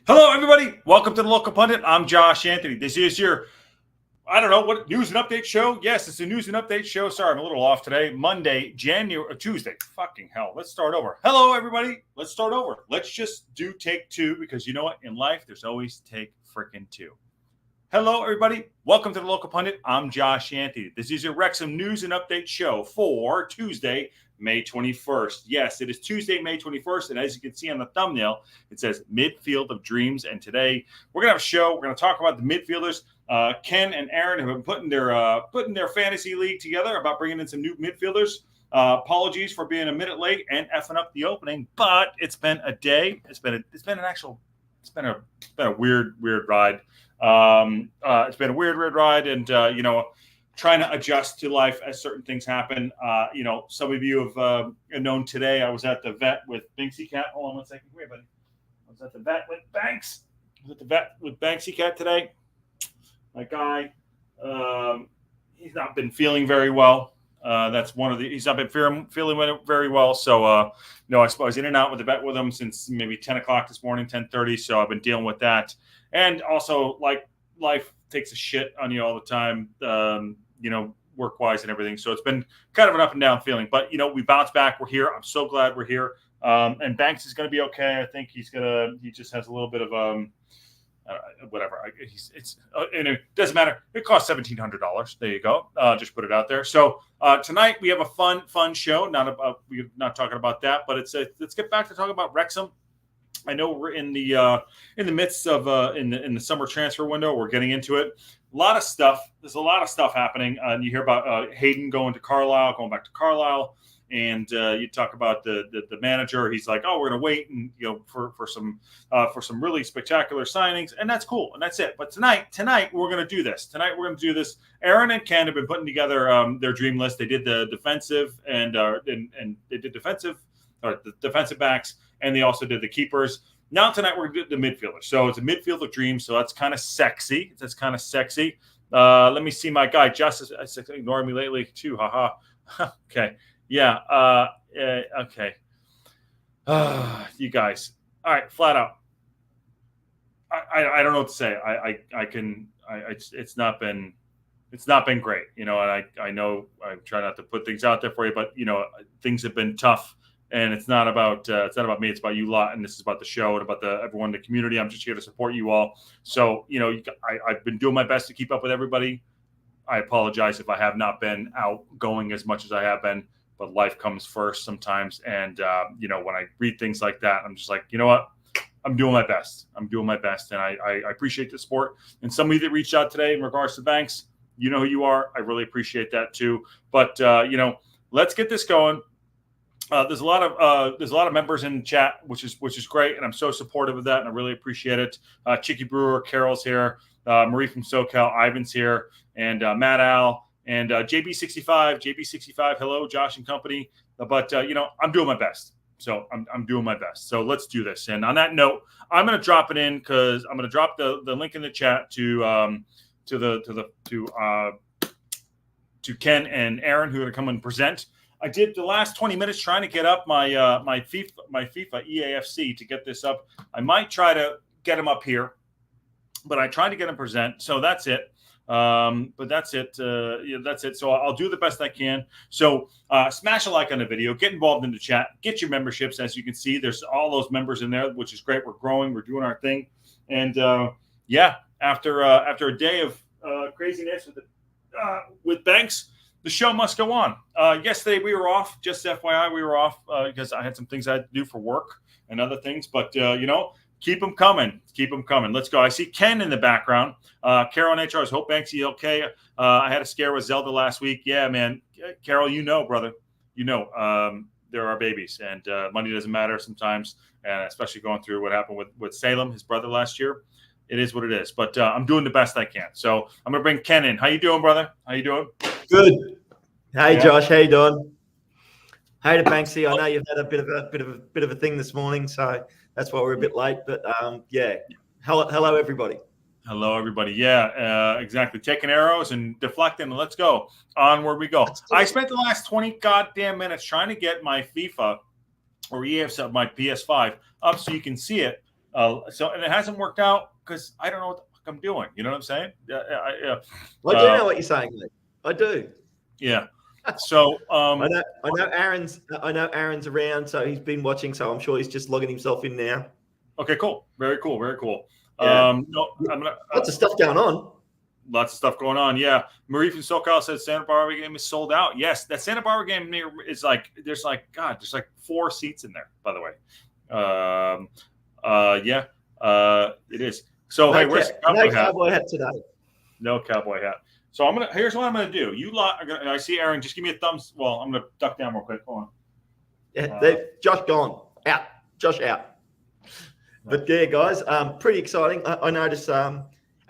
Hello, everybody. Welcome to the Local Pundit. I'm Josh Anthony. This is your, I don't know, what news and update show? Yes, it's a news and update show. Sorry, I'm a little off today. Tuesday. Fucking hell. Let's start over. Hello, everybody. Let's start over. Let's just do take two because you know what? In life, there's always take frickin' two. Hello, everybody. Welcome to the Local Pundit. I'm Josh Anthony. This is your Wrexham news and update show for Tuesday, May 21st. Yes, it is Tuesday, May 21st. And as you can see on the thumbnail, it says Midfield of Dreams. And today we're going to have a show. We're going to talk about the midfielders. Ken and Aaron have been putting their fantasy league together about bringing in some new midfielders. Apologies for being a minute late and effing up the opening, but it's been a day. It's been a weird ride. It's been a weird ride, and trying to adjust to life as certain things happen. Some of you have known today I was at the vet with Banksy Cat. Hold on one second. Come here, buddy. I was at the vet with Banks. I was at the vet with Banksy Cat today. My guy, he's not been feeling very well. He's not been feeling very well. So, I was in and out with the vet with him since maybe 10 o'clock this morning, 10:30. So I've been dealing with that. And also, like, life takes a shit on you all the time, work-wise and everything. So it's been kind of an up and down feeling. But, we bounced back. We're here. I'm so glad we're here. And Banks is going to be okay. I think he just has a little bit of whatever. And it doesn't matter. It costs $1,700. There you go. Just put it out there. So tonight we have a fun show. We're not talking about that, but let's get back to talking about Wrexham. I know we're in the midst of in the summer transfer window. We're getting into it. A lot of stuff. There's a lot of stuff happening. And you hear about Hayden going back to Carlisle. And you talk about the manager. He's like, "Oh, we're going to wait and for some really spectacular signings," and that's cool, and that's it. But tonight we're going to do this. Aaron and Ken have been putting together their dream list. They did the defensive and they did the defensive backs, and they also did the keepers. Now tonight we're going to do the midfielders. So it's a midfield of dreams. So that's kind of sexy. Let me see my guy Justice. Ignoring me lately too. Haha. Okay. Yeah. Okay. You guys. All right. Flat out. I don't know what to say. It's not been great, and I know I try not to put things out there for you, but things have been tough, and it's not about me. It's about you lot, and this is about the show and about everyone in the community. I'm just here to support you all. So I've been doing my best to keep up with everybody. I apologize if I have not been outgoing as much as I have been. But life comes first sometimes. And, when I read things like that, I'm just like, you know what? I'm doing my best. And I appreciate the support. And some of you that reached out today in regards to Banks, you know who you are. I really appreciate that too. But, let's get this going. There's a lot of members in the chat, which is great. And I'm so supportive of that. And I really appreciate it. Chicky Brewer, Carol's here. Marie from SoCal, Ivan's here. And Matt Al. And JB65, hello, Josh and company. But, I'm doing my best. So I'm doing my best. So let's do this. And on that note, I'm going to drop it in because I'm going to drop the link in the chat to Ken and Aaron, who are going to come and present. I did the last 20 minutes trying to get up my FIFA EAFC to get this up. I might try to get him up here, but I tried to get him present. So that's it. But that's it. That's it. So I'll do the best I can. So smash a like on the video, get involved in the chat, get your memberships. As you can see, there's all those members in there, which is great. We're growing, we're doing our thing. And after a day of craziness with Banks, the show must go on. Yesterday we were off, just FYI, we were off because I had some things I had to do for work and other things, but keep them coming. Let's go. I see Ken in the background. Carol and HR's hope Banksy okay. I had a scare with Zelda last week. Yeah, man. Carol, brother. There are babies, and money doesn't matter sometimes, and especially going through what happened with Salem, his brother, last year. It is what it is. But I'm doing the best I can. So I'm going to bring Ken in. How you doing, brother? How you doing? Good. Hey, Josh. How you doing? Hey to Banksy. I know you've had a bit of a thing this morning, so that's why we're a bit late. But hello everybody. Hello, everybody. Yeah, exactly. Taking arrows and deflecting, and let's go. Onward we go. I spent the last 20 goddamn minutes trying to get my FIFA or EFS, my PS5 up so you can see it. So and it hasn't worked out because I don't know what the fuck I'm doing. You know what I'm saying? I do know what you're saying, mate. I do. Yeah. So I know Aaron's around, so he's been watching. So I'm sure he's just logging himself in now. Okay, cool. Very cool. Very cool. Yeah. No, I'm gonna Lots of stuff going on. Lots of stuff going on. Yeah. Marie from SoCal said Santa Barbara game is sold out. Yes, that Santa Barbara game is like there's like 4 seats in there, by the way. Yeah. It is. So hey, where's the cowboy hat? Cowboy hat today. No cowboy hat. So here's what I'm gonna do. You lot I see Aaron, just give me a thumbs. Well, I'm gonna duck down real quick. Hold on. Yeah, Josh gone. Out. Josh out. But yeah, guys, pretty exciting. I noticed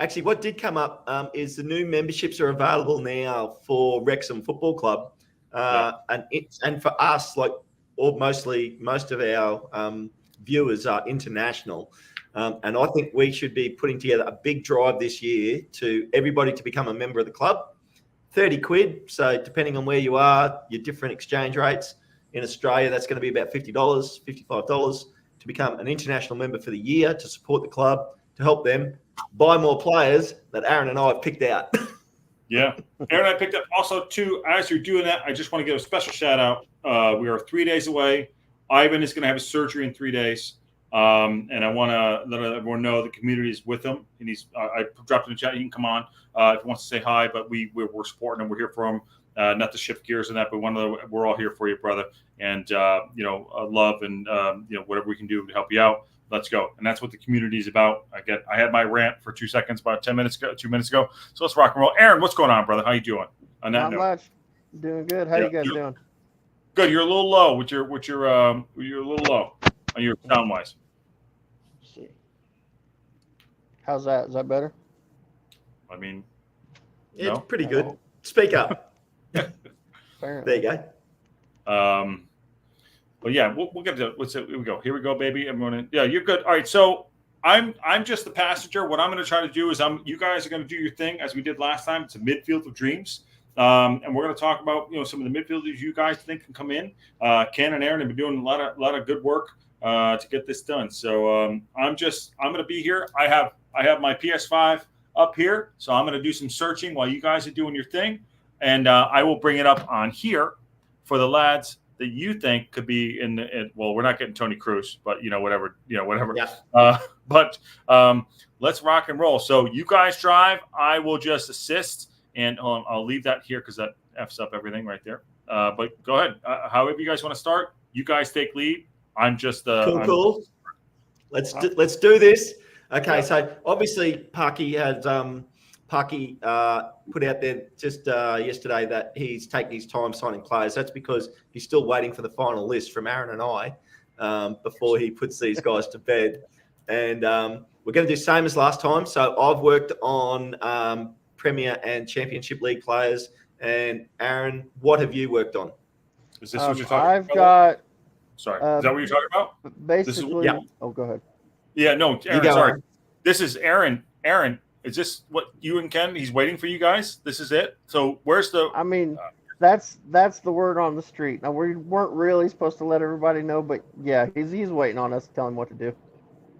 actually what did come up is the new memberships are available now for Wrexham Football Club. And for us, like most of our viewers are international. And I think we should be putting together a big drive this year to everybody to become a member of the club. 30 quid. So depending on where you are, your different exchange rates. In Australia, that's going to be about $50, $55 to become an international member for the year, to support the club, to help them buy more players that Aaron and I have picked out. Yeah. Aaron and I picked up. Also, too, as you're doing that, I just want to give a special shout out. We are 3 days away. Ivan is going to have his surgery in 3 days. And I want to let everyone know the community is with him. And I dropped in the chat. He can come on if he wants to say hi, but we're supporting him. We're here for him. Not to shift gears on that, but we're all here for you, brother. And, love and, whatever we can do to help you out. Let's go. And that's what the community is about. I had my rant for 2 seconds, about 2 minutes ago. So let's rock and roll. Aaron, what's going on, brother? How you doing? On that note? Not much. Doing good. How you guys doing? Good. You're a little low you're a little low on your sound wise. Let's see. How's that? Is that better? I mean, it's pretty good. Speak up. There you go. But yeah, we'll get to it. Here we go. Here we go, baby. Everyone, yeah, you're good. All right, so I'm just the passenger. What I'm going to try to do is you guys are going to do your thing as we did last time. It's a Midfield of Dreams, and we're going to talk about some of the midfielders you guys think can come in. Ken and Aaron have been doing a lot of good work to get this done. So I'm going to be here. I have my PS5 up here, so I'm going to do some searching while you guys are doing your thing, and I will bring it up on here for the lads that you think could be well, we're not getting Tony Cruz, but whatever. Yeah. But let's rock and roll. So you guys drive, I will just assist, and I'll leave that here because that F's up everything right there. But go ahead. However you guys want to start, you guys take lead. I'm just cool. Let's do this. Okay, so obviously Parky had put out there just yesterday that he's taking his time signing players. That's because he's still waiting for the final list from Aaron and I before he puts these guys to bed. And we're going to do the same as last time. So I've worked on Premier and Championship League players. And Aaron, what have you worked on? Is this what you're talking I've about? Sorry, is that what you're talking about? Basically, yeah. Oh, go ahead. Yeah, no, Aaron, sorry. This is Aaron. Aaron, is this what you and Ken? He's waiting for you guys. This is it. So where's the? I mean, that's the word on the street. Now we weren't really supposed to let everybody know, but yeah, he's waiting on us to tell him what to do.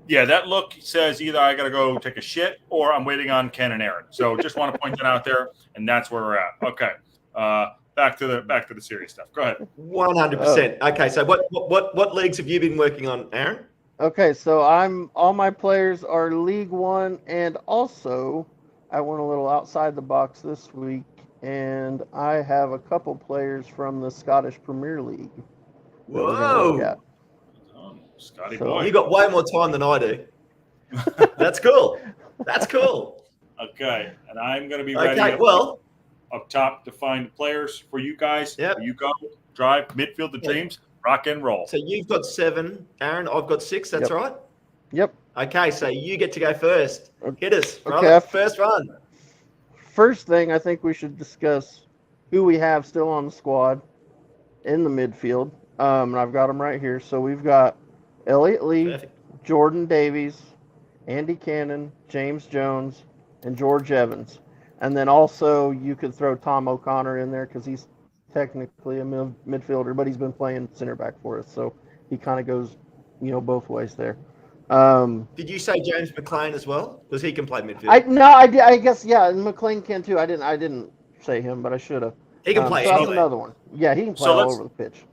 Yeah, that look says either I got to go take a shit or I'm waiting on Ken and Aaron. So just want to point that out there, and that's where we're at. Okay, back to the serious stuff. Go ahead. 100%. Okay, so what leagues have you been working on, Aaron? Okay, so all my players are League One, and also I went a little outside the box this week, and I have a couple players from the Scottish Premier League. Whoa! Scotty so boy, you got way more time than I do. That's cool. That's cool. Okay, and I'm going to be ready. Okay, up top to find players for you guys. Yep. You go drive Midfield of Dreams. Rock and roll. So you've got 7, Aaron. I've got 6. That's right. Yep. Okay, so you get to go first. Hit us. Okay. First run. First thing, I think we should discuss who we have still on the squad in the midfield. And I've got them right here. So we've got Elliot Lee, Perfect. Jordan Davies, Andy Cannon, James Jones, and George Evans. And then also you could throw Tom O'Connor in there because he's technically a midfielder, but he's been playing center back for us, so he kind of goes, both ways there. Did you say James McLean as well? Because he can play midfield. I guess yeah, and McLean can too. I didn't say him, but I should have. He can play so that's anywhere. another one. Yeah, he can play all over the pitch.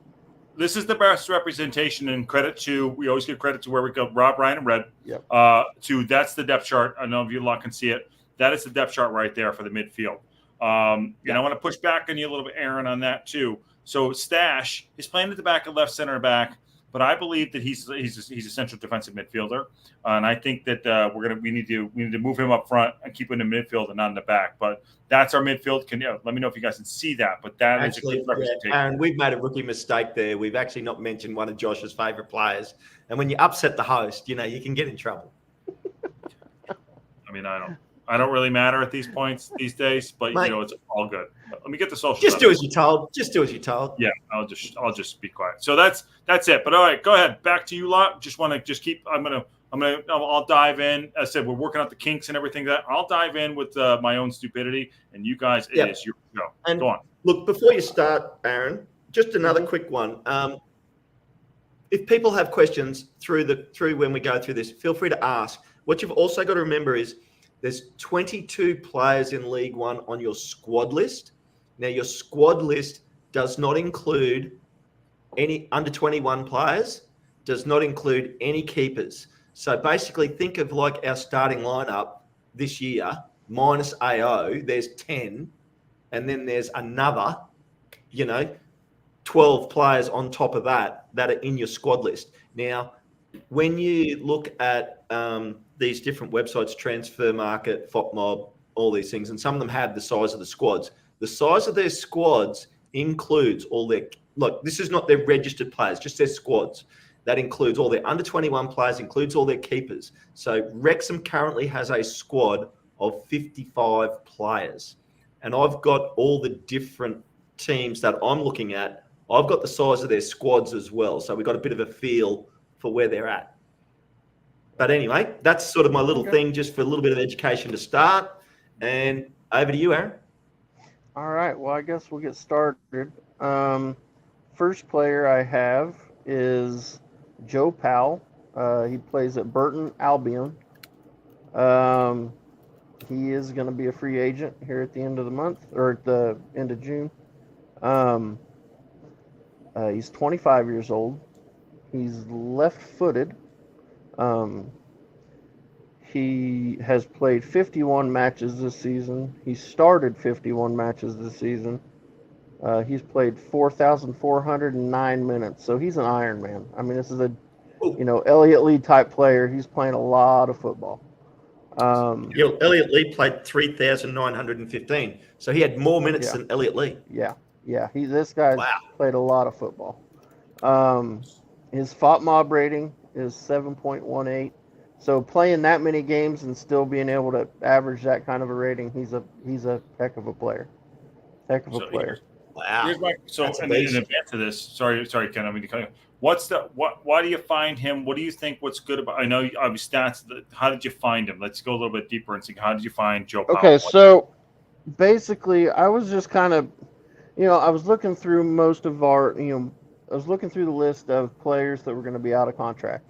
This is the best representation, and credit to, we always give credit to where we go, Rob, Ryan, and Red. Yep. That's the depth chart. I know if you lot can see it. That is the depth chart right there for the midfield. And I want to push back on you a little bit, Aaron, on that too. So Stash is playing at the back of left center back, but I believe that he's a central defensive midfielder, and I think that we need to move him up front and keep him in the midfield and not in the back. But that's our midfield. Let me know if you guys can see that. But that actually is a good representation. Aaron, we've made a rookie mistake there. We've actually not mentioned one of Josh's favourite players, and when you upset the host, you can get in trouble. I mean, I don't really matter at these points these days, but Mate, it's all good. Let me get the social. Just do as you're told. Just do as you're told. Yeah, I'll just be quiet. So that's it. But all right, go ahead. Back to you lot. I'll dive in. As I said, we're working out the kinks and everything. That I'll dive in with my own stupidity, and you guys, it is your go. And go on. Look, before you start, Aaron, just another quick one. If people have questions through when we go through this, feel free to ask. What you've also got to remember is there's 22 players in League One on your squad list. Now, your squad list does not include any under 21 players, does not include any keepers. So basically, think of like our starting lineup this year, minus AO, there's 10, and then there's another, 12 players on top of that are in your squad list. Now, when you look at these different websites, Transfer Market, FOTMob, all these things, and some of them have the size of the squads. The size of their squads includes all their, this is not their registered players, just their squads. That includes all their under 21 players, includes all their keepers. So Wrexham currently has a squad of 55 players. And I've got all the different teams that I'm looking at. I've got the size of their squads as well. So we've got a bit of a feel for where they're at. But anyway, that's sort of my little thing, just for a little bit of education to start. And over to you, Aaron. All right. Well, I guess we'll get started. First player I have is Joe Powell. He plays at Burton Albion. He is going to be a free agent here at the end of the month, or at the end of June. He's 25 years old. He's left-footed. He has played 51 matches this season. He started 51 matches this season. He's played 4,409 minutes. So he's an Iron Man. I mean, this is a, Elliott Lee type player. He's playing a lot of football. Elliott Lee played 3,915. So he had more minutes than Elliott Lee. Yeah. This guy played a lot of football. His FOTMob rating is 7.18. So playing that many games and still being able to average that kind of a rating, he's a heck of a player. Wow. Here's my, so in advance of this, sorry, Ken. I mean, why do you find him? What do you think? What's good about? I know obviously stats. How did you find him? Let's go a little bit deeper and see how did you find Joe Powell? Okay, so basically, I was just kind of, I was looking through most of our, I was looking through the list of players that were going to be out of contract.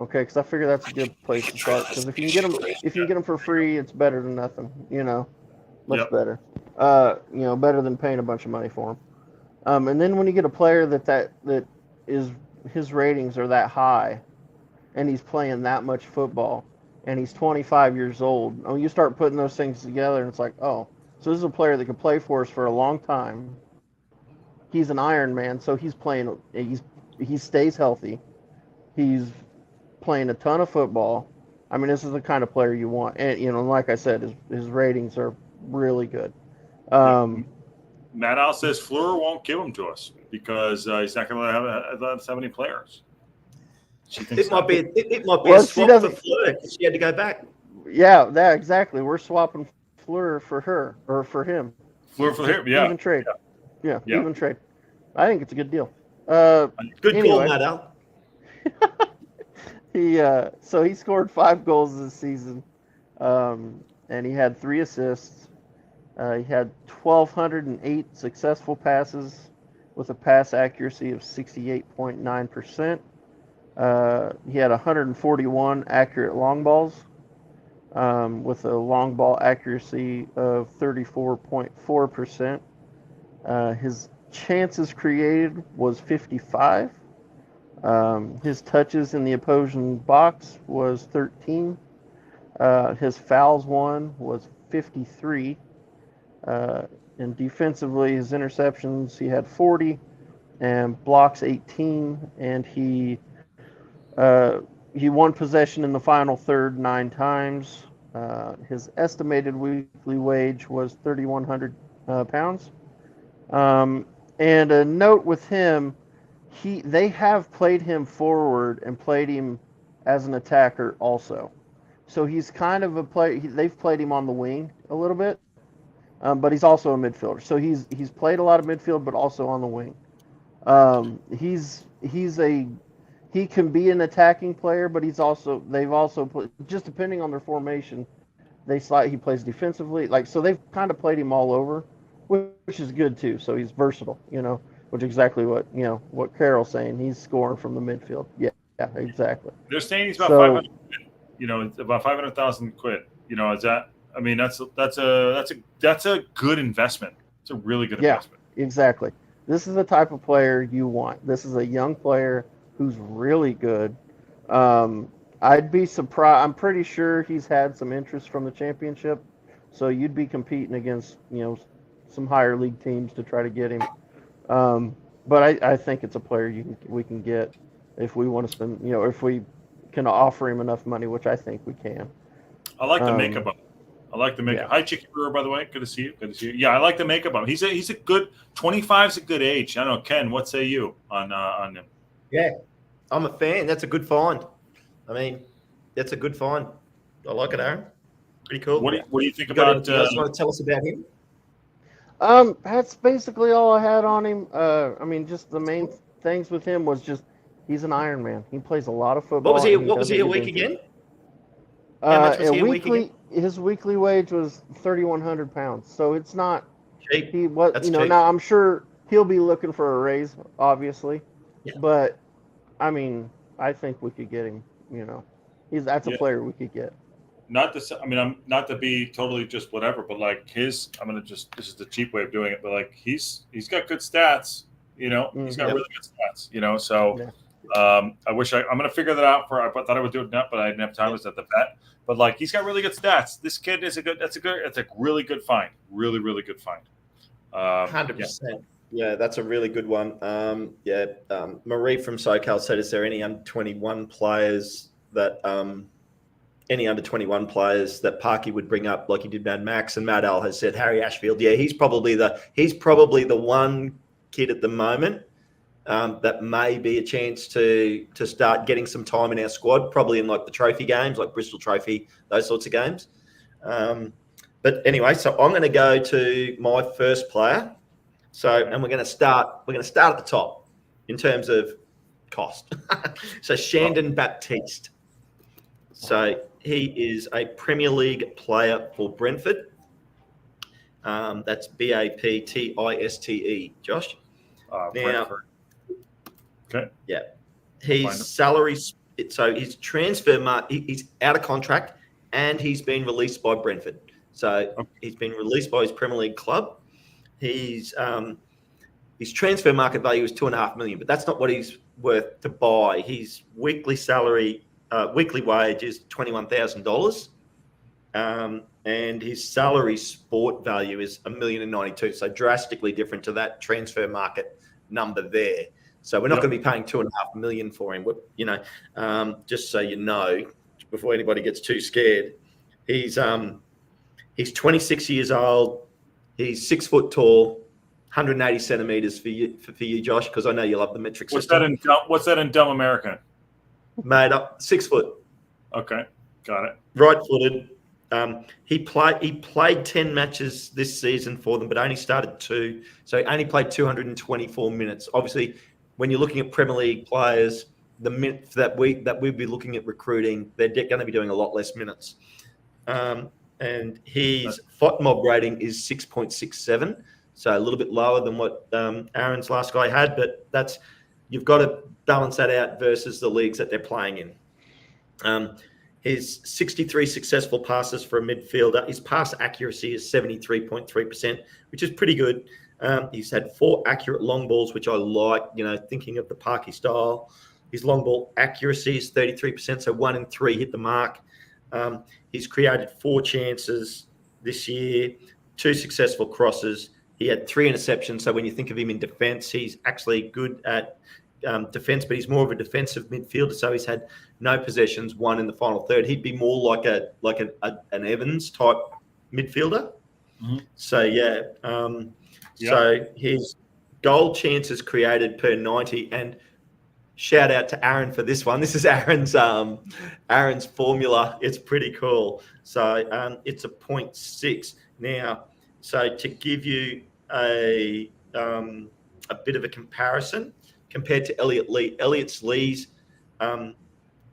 Okay, because I figure that's a good place to start. Because if you can get them for free, it's better than nothing. Much better. Better than paying a bunch of money for them. And then when you get a player that is his ratings are that high, and he's playing that much football, and he's 25 years old, you start putting those things together, and it's like, oh, so this is a player that could play for us for a long time. He's an Iron Man, so he's playing. He stays healthy. He's playing a ton of football. I mean, this is the kind of player you want. And, like I said, his ratings are really good. Matt Al says Fleur won't give him to us because he's not going to have so many players. It might be a swap for Fleur. She had to go back. Yeah, exactly. We're swapping Fleur for her, or for him. Fleur for him, yeah. Even trade. Yeah, even trade. I think it's a good deal. Good call, Matt Al. So he scored 5 goals this season, and he had 3 assists. He had 1,208 successful passes with a pass accuracy of 68.9%. He had 141 accurate long balls, with a long ball accuracy of 34.4%. His chances created was 55. His touches in the opposing box was 13. His fouls won was 53. And defensively, his interceptions, he had 40 and blocks 18. And he won possession in the final third 9 times. His estimated weekly wage was £3,100. And a note with him, they have played him forward and played him as an attacker also. So he's kind of a player. They've played him on the wing a little bit, but he's also a midfielder. So he's played a lot of midfield, but also on the wing. He can be an attacking player, but they've also played, just depending on their formation, he plays defensively. So they've kind of played him all over, which is good too. So he's versatile, which is exactly what Carol's saying. He's scoring from the midfield. Yeah, exactly. They're saying he's about 500. It's about 500,000 quid. Is that? I mean, that's a good investment. It's a really good investment. Yeah, exactly. This is the type of player you want. This is a young player who's really good. I'd be surprised. I'm pretty sure he's had some interest from the championship, so you'd be competing against some higher league teams to try to get him. But I think it's a player we can get if we want to spend. If we can offer him enough money, which I think we can. I like the makeup of him. I like the makeup. Yeah. Hi, Chicky Brewer, by the way. Good to see you. Yeah, I like the makeup of him. He's a good 25 is a good age. I don't know, Ken. What say you on him? Yeah, I'm a fan. That's a good find. I mean, that's a good find. I like it, Aaron. Pretty cool. What do you think about? You guys want to tell us about him? That's basically all I had on him. I mean, just the main things with him was just he's an Iron Man. He plays a lot of football. What was he a week again? How much was he a week again? His weekly wage was £3,100. So it's not cheap. He was, cheap. Now I'm sure he'll be looking for a raise, obviously. Yeah. But I mean, I think we could get him. That's a player we could get. Not to be totally just whatever, but this is the cheap way of doing it, but he's got good stats. He's got really good stats. So. Yeah. I wish I'm going to figure that out. I thought I would do it now, but I didn't have time. I was at the vet, but he's got really good stats. This kid is it's a really good find. Really, really good find. 100%. Yeah, that's a really good one. Marie from SoCal said, is there any under 21 players that Parky would bring up like he did Mad Max? And Matt Al has said Harry Ashfield. Yeah, he's probably the one kid at the moment that may be a chance to start getting some time in our squad, probably in the trophy games, like Bristol Trophy, those sorts of games. But anyway, so I'm going to go to my first player. And we're going to start at the top in terms of cost. So Shandon Baptiste. So he is a Premier League player for Brentford. That's Baptiste, Josh. Brentford. Okay. Yeah. His salary, so his transfer he's out of contract and he's been released by Brentford. So he's been released by his Premier League club. His transfer market value is $2.5 million, but that's not what he's worth to buy. His weekly salary, weekly wage is $21,000. And his salary sport value is $1,092,000. So drastically different to that transfer market number there. So we're not going to be paying $2.5 million for him. Just so you know, before anybody gets too scared, he's 26 years old. He's 6 foot tall, 180 centimeters for you, Josh, because I know you love the metric system. What's that in dumb American? Made up 6 foot. Okay, got it. Right-footed. He played 10 matches this season for them, but only started 2. So he only played 224 minutes. Obviously, when you're looking at Premier League players, the minutes that we'd be looking at recruiting, they're going to be doing a lot less minutes. And his FOTMOB rating is 6.67, so a little bit lower than what Aaron's last guy had. But you've got to balance that out versus the leagues that they're playing in. His 63 successful passes for a midfielder. His pass accuracy is 73.3%, which is pretty good. He's had 4 accurate long balls, which I like, thinking of the Parky style. His long ball accuracy is 33%, so 1 in 3 hit the mark. He's created 4 chances this year, 2 successful crosses. He had 3 interceptions, so when you think of him in defence, he's actually good at defence, but he's more of a defensive midfielder, so he's had no possessions, 1 in the final third. He'd be more like an Evans type midfielder. Mm-hmm. So yeah. So his goal chances created per 90, and shout out to Aaron for this one. This is Aaron's formula. It's pretty cool. So it's a 0.6 now. So to give you a bit of a comparison compared to Elliot Lee, Lee's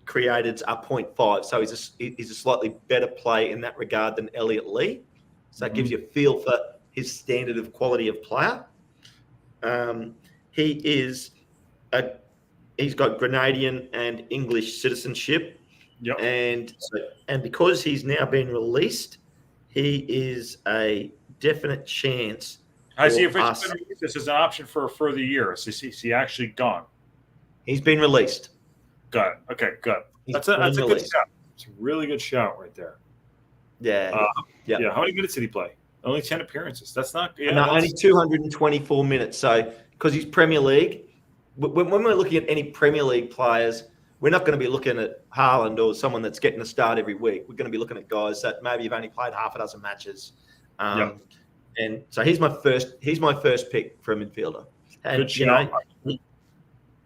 createds are 0.5. So he's a slightly better play in that regard than Elliot Lee. So it gives you a feel for his standard of quality of player. He's got Grenadian and English citizenship. Yep. And because he's now been released, he is a definite chance. Has he officially been released? This is an option for a further year. Is he actually gone? He's been released. Got it. Okay, good. That's a good shout. It's a really good shout right there. Yeah. Yeah. How many minutes did he play? Only 10 appearances. That's not. Yeah, no, only 224 minutes. So because he's Premier League, when we're looking at any Premier League players, we're not going to be looking at Haaland or someone that's getting a start every week. We're going to be looking at guys that maybe have only played half a dozen matches. And so he's my first pick for a midfielder. And good shout.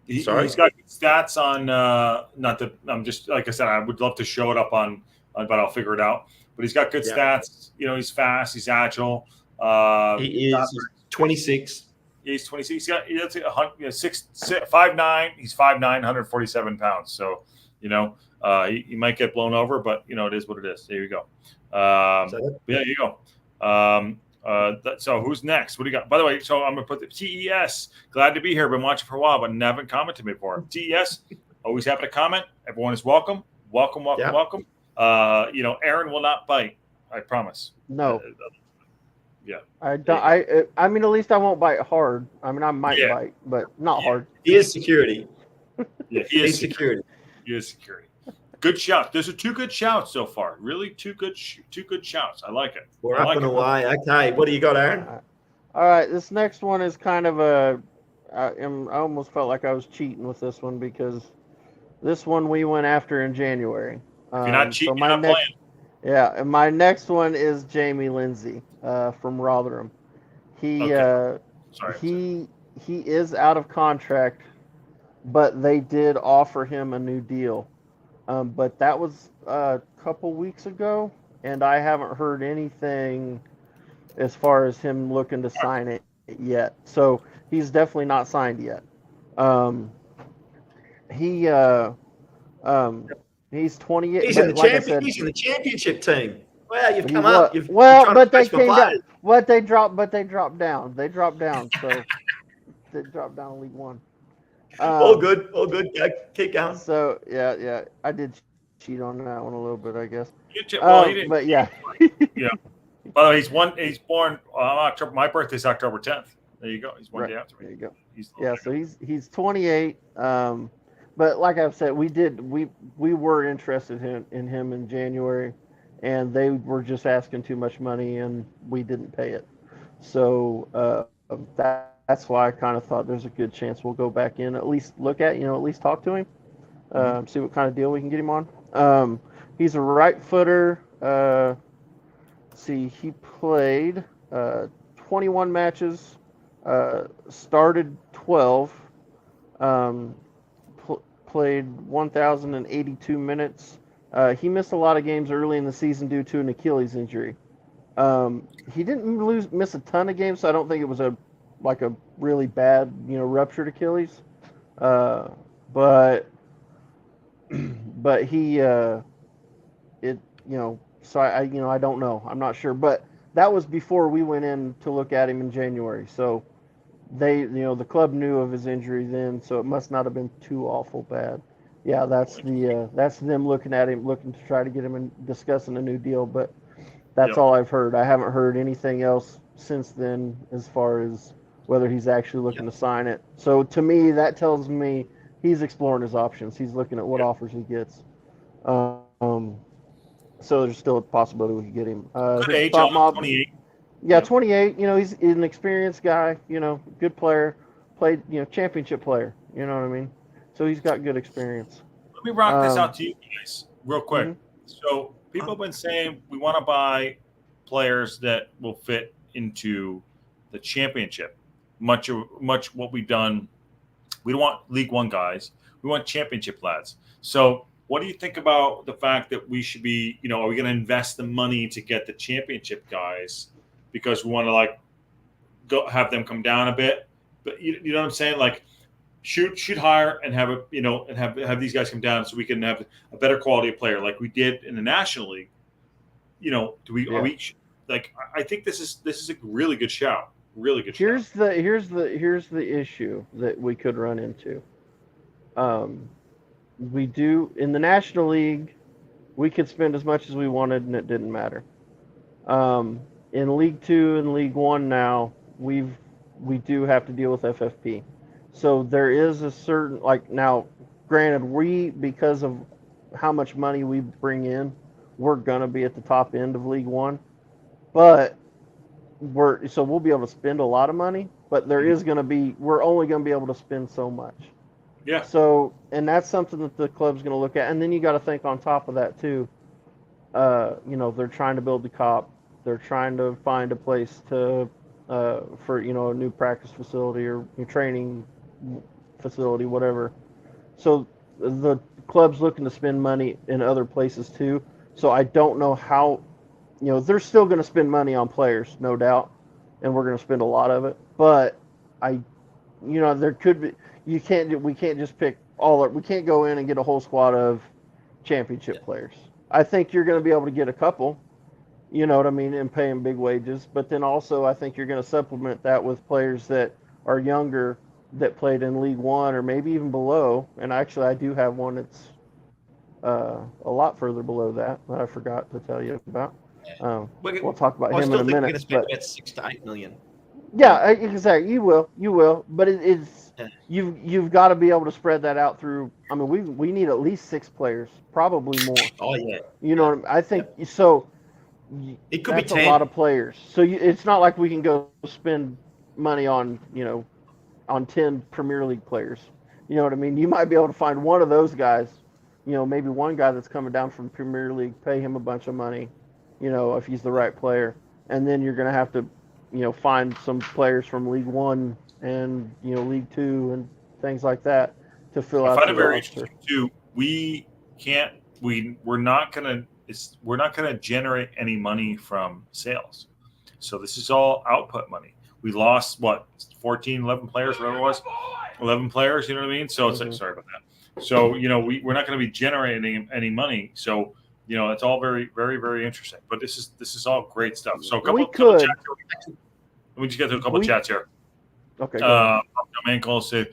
He's got good stats on. Not that I'm just like I said. I would love to show it up on but I'll figure it out. But he's got good stats. He's fast. He's agile. He is 26. He's 26. He's got 5'9". He's 5'9", 147 pounds. So he might get blown over, but it is what it is. There you go. There you go. So who's next? What do you got? By the way, so I'm gonna put the TES. Glad to be here. Been watching for a while, but haven't commented before. TES, always happy to comment. Everyone is welcome. Welcome. Aaron will not bite. I promise. No. Yeah. I don't. I mean, at least I won't bite hard. I mean, I might bite, but not hard. He is security. Yeah, he's security. He is security. Good shout. Those are 2 good shouts so far. Really, 2 good shouts. I like it. We're up and away. Okay, what do you got, Aaron? All right, this next one is kind of I almost felt like I was cheating with this one because this one we went after in January. If you're not cheating, you're not playing. Yeah, and my next one is Jamie Lindsay from Rotherham. He is out of contract, but they did offer him a new deal. But that was a couple weeks ago, and I haven't heard anything as far as him looking to sign it yet. So he's definitely not signed yet. He's 28. He's in the championship team. Well, you've come up. But they came down. But they dropped down. They dropped down. So they dropped down to League One. All good. Keep going. So yeah, I did cheat on that one a little bit, I guess. He didn't. But yeah. Yeah. By the way, he's born October. My birthday's October 10th. There you go. He's one day after me. There you go. So he's 28. But like I've said, we were interested in him in January, and they were just asking too much money, and we didn't pay it. So that's why I kind of thought there's a good chance we'll go back in, at least look at, at least talk to him, see what kind of deal we can get him on. He's a right footer. He played 21 matches, started 12. Played 1,082 minutes. He missed a lot of games early in the season due to an Achilles injury. He didn't miss a ton of games, so I don't think it was a really bad, ruptured Achilles. But he, so I don't know. I'm not sure. But that was before we went in to look at him in January. So the club knew of his injury then, so it must not have been too awful bad. Yeah, that's them looking at him, looking to try to get him and discussing a new deal. But that's Yep. all I've heard. I haven't heard anything else since then as far as whether he's actually looking to sign it. So to me, that tells me he's exploring his options. He's looking at what Yep. offers he gets. Um, so there's still a possibility we could get him. Good His age, thought on mob, 28. yeah, Yep. 28. He's an experienced guy. Good player. Played, championship player. You know what I mean? So he's got good experience. Let me rock this Um, out to you guys real quick. Mhm. So people have been saying we want to buy players that will fit into the championship. Much what we've done. We don't want League One guys. We want championship lads. So what do you think about the fact that we should be, are we going to invest the money to get the championship guys because we want to go have them come down a bit? But you know what I'm saying? Like shoot higher and have and have these guys come down so we can have a better quality of player like we did in the National League. Are we like? I think this is a really good shout. Really good. Here's the issue that we could run into. We do in the National League, we could spend as much as we wanted and it didn't matter. In League 2 and League 1 now, we do have to deal with FFP. So there is a certain now, granted, because of how much money we bring in, we're gonna be at the top end of League 1, but we'll be able to spend a lot of money, but we're only gonna be able to spend so much. Yeah. So, and that's something that the club's going to look at. And then you got to think on top of that too. They're trying to build the COP. They're trying to find a place for a new practice facility or training facility, whatever. So the club's looking to spend money in other places too. So I don't know how, they're still going to spend money on players, no doubt, and we're going to spend a lot of it. But there could be. We can't just pick we can't go in and get a whole squad of championship players. I think you're going to be able to get a couple, you know what I mean, and pay them big wages. But then also I think you're going to supplement that with players that are younger that played in League 1 or maybe even below. And actually I do have one that's a lot further below that I forgot to tell you about. We'll talk about him in a minute. We're going to spend about 6 to 8 million. Yeah, exactly. You will, but it's you've got to be able to spread that out through. I mean, we need at least 6 players, probably more. Oh yeah. I think so. It could be 10. A lot of players. So it's not like we can go spend money on 10 Premier League players. You know what I mean? You might be able to find one of those guys. Maybe one guy that's coming down from Premier League, pay him a bunch of money. If he's the right player, and then you're going to have to. Find some players from League 1 and, League 2 and things like that to fill out the roster. I find it very interesting too. We're not gonna generate any money from sales. So this is all output money. We lost 14, 11 players, whatever it was. 11 players, you know what I mean? So it's sorry about that. So, we're not going to be generating any money. So it's all very, very, very interesting. But this is all great stuff. So couple chats here. Let me just get to a couple of chats here. Okay. Cole said,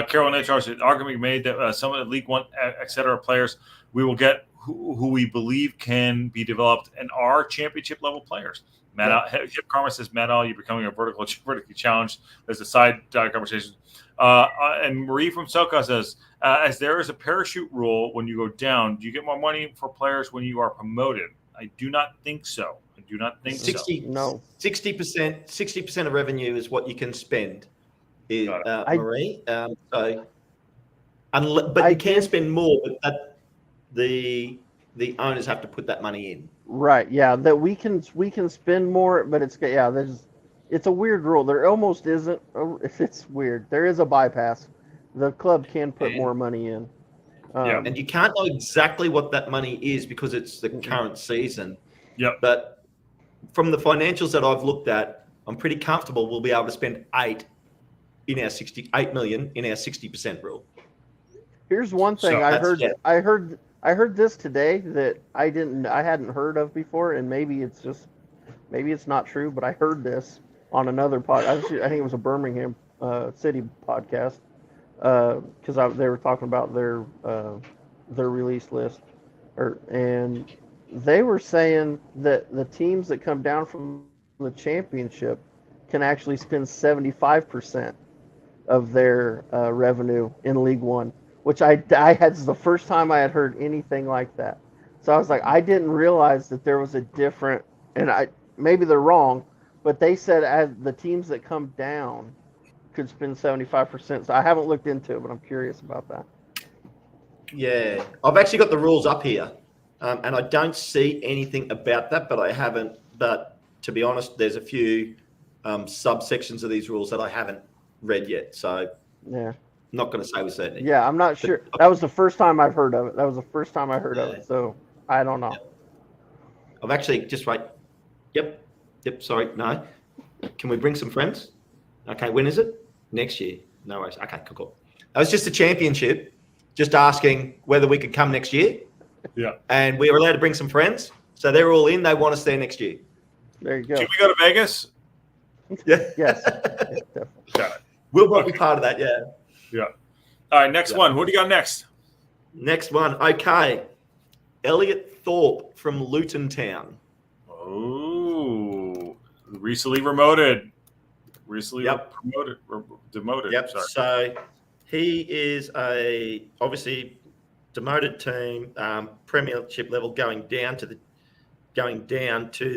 Carol Netchar said, argument made that some of the League 1, et cetera, players we will get who we believe can be developed and are championship level players. Hip Karma says, Matt, you're becoming a vertically challenged. There's a side conversation. And Marie from SoCal says, as there is a parachute rule when you go down, do you get more money for players when you are promoted? I do not think so. I do not think 60, so. No. 60% of revenue is what you can spend, Marie. But you can spend more, but the owners have to put that money in. Right. Yeah. That we can spend more, but it's a weird rule. There almost isn't. It's weird. There is a bypass. The club can put more money in. And you can't know exactly what that money is because it's the current season. Yeah. But from the financials that I've looked at, I'm pretty comfortable we'll be able to spend 8 million in our 60% rule. Here's one thing I heard this today that I hadn't heard of before, and maybe it's not true, but I heard this on another pod. I think it was a Birmingham City podcast because they were talking about their release list, and they were saying that the teams that come down from the championship can actually spend 75% of their revenue in League One, which I had the first time I had heard anything like that. So I was like, I didn't realize that there was a different, and maybe they're wrong, but they said as the teams that come down could spend 75%. So I haven't looked into it, but I'm curious about that. Yeah, I've actually got the rules up here, and I don't see anything about that, but I haven't. But to be honest, there's a few subsections of these rules that I haven't read yet. So yeah, I'm not going to say with certainty. Yeah, I'm not sure. That was the first time I've heard of it. That was the first time I heard of it. So I don't know. I've actually just wait. Yep. Sorry, no. Can we bring some friends? Okay, when is it? Next year. No worries. Okay, cool. That was just a championship. Just asking whether we could come next year. Yeah. And we were allowed to bring some friends. So they're all in. They want us there next year. There you go. Should we go to Vegas? Yeah. Yes. Got it. We'll be part of that, yeah. Yeah. All right, next one. What do you got next? Next one. Okay. Elliot Thorpe from Luton Town. Oh, recently promoted. Demoted. Yep. Sorry. So he is obviously demoted team, Premiership level, going down to the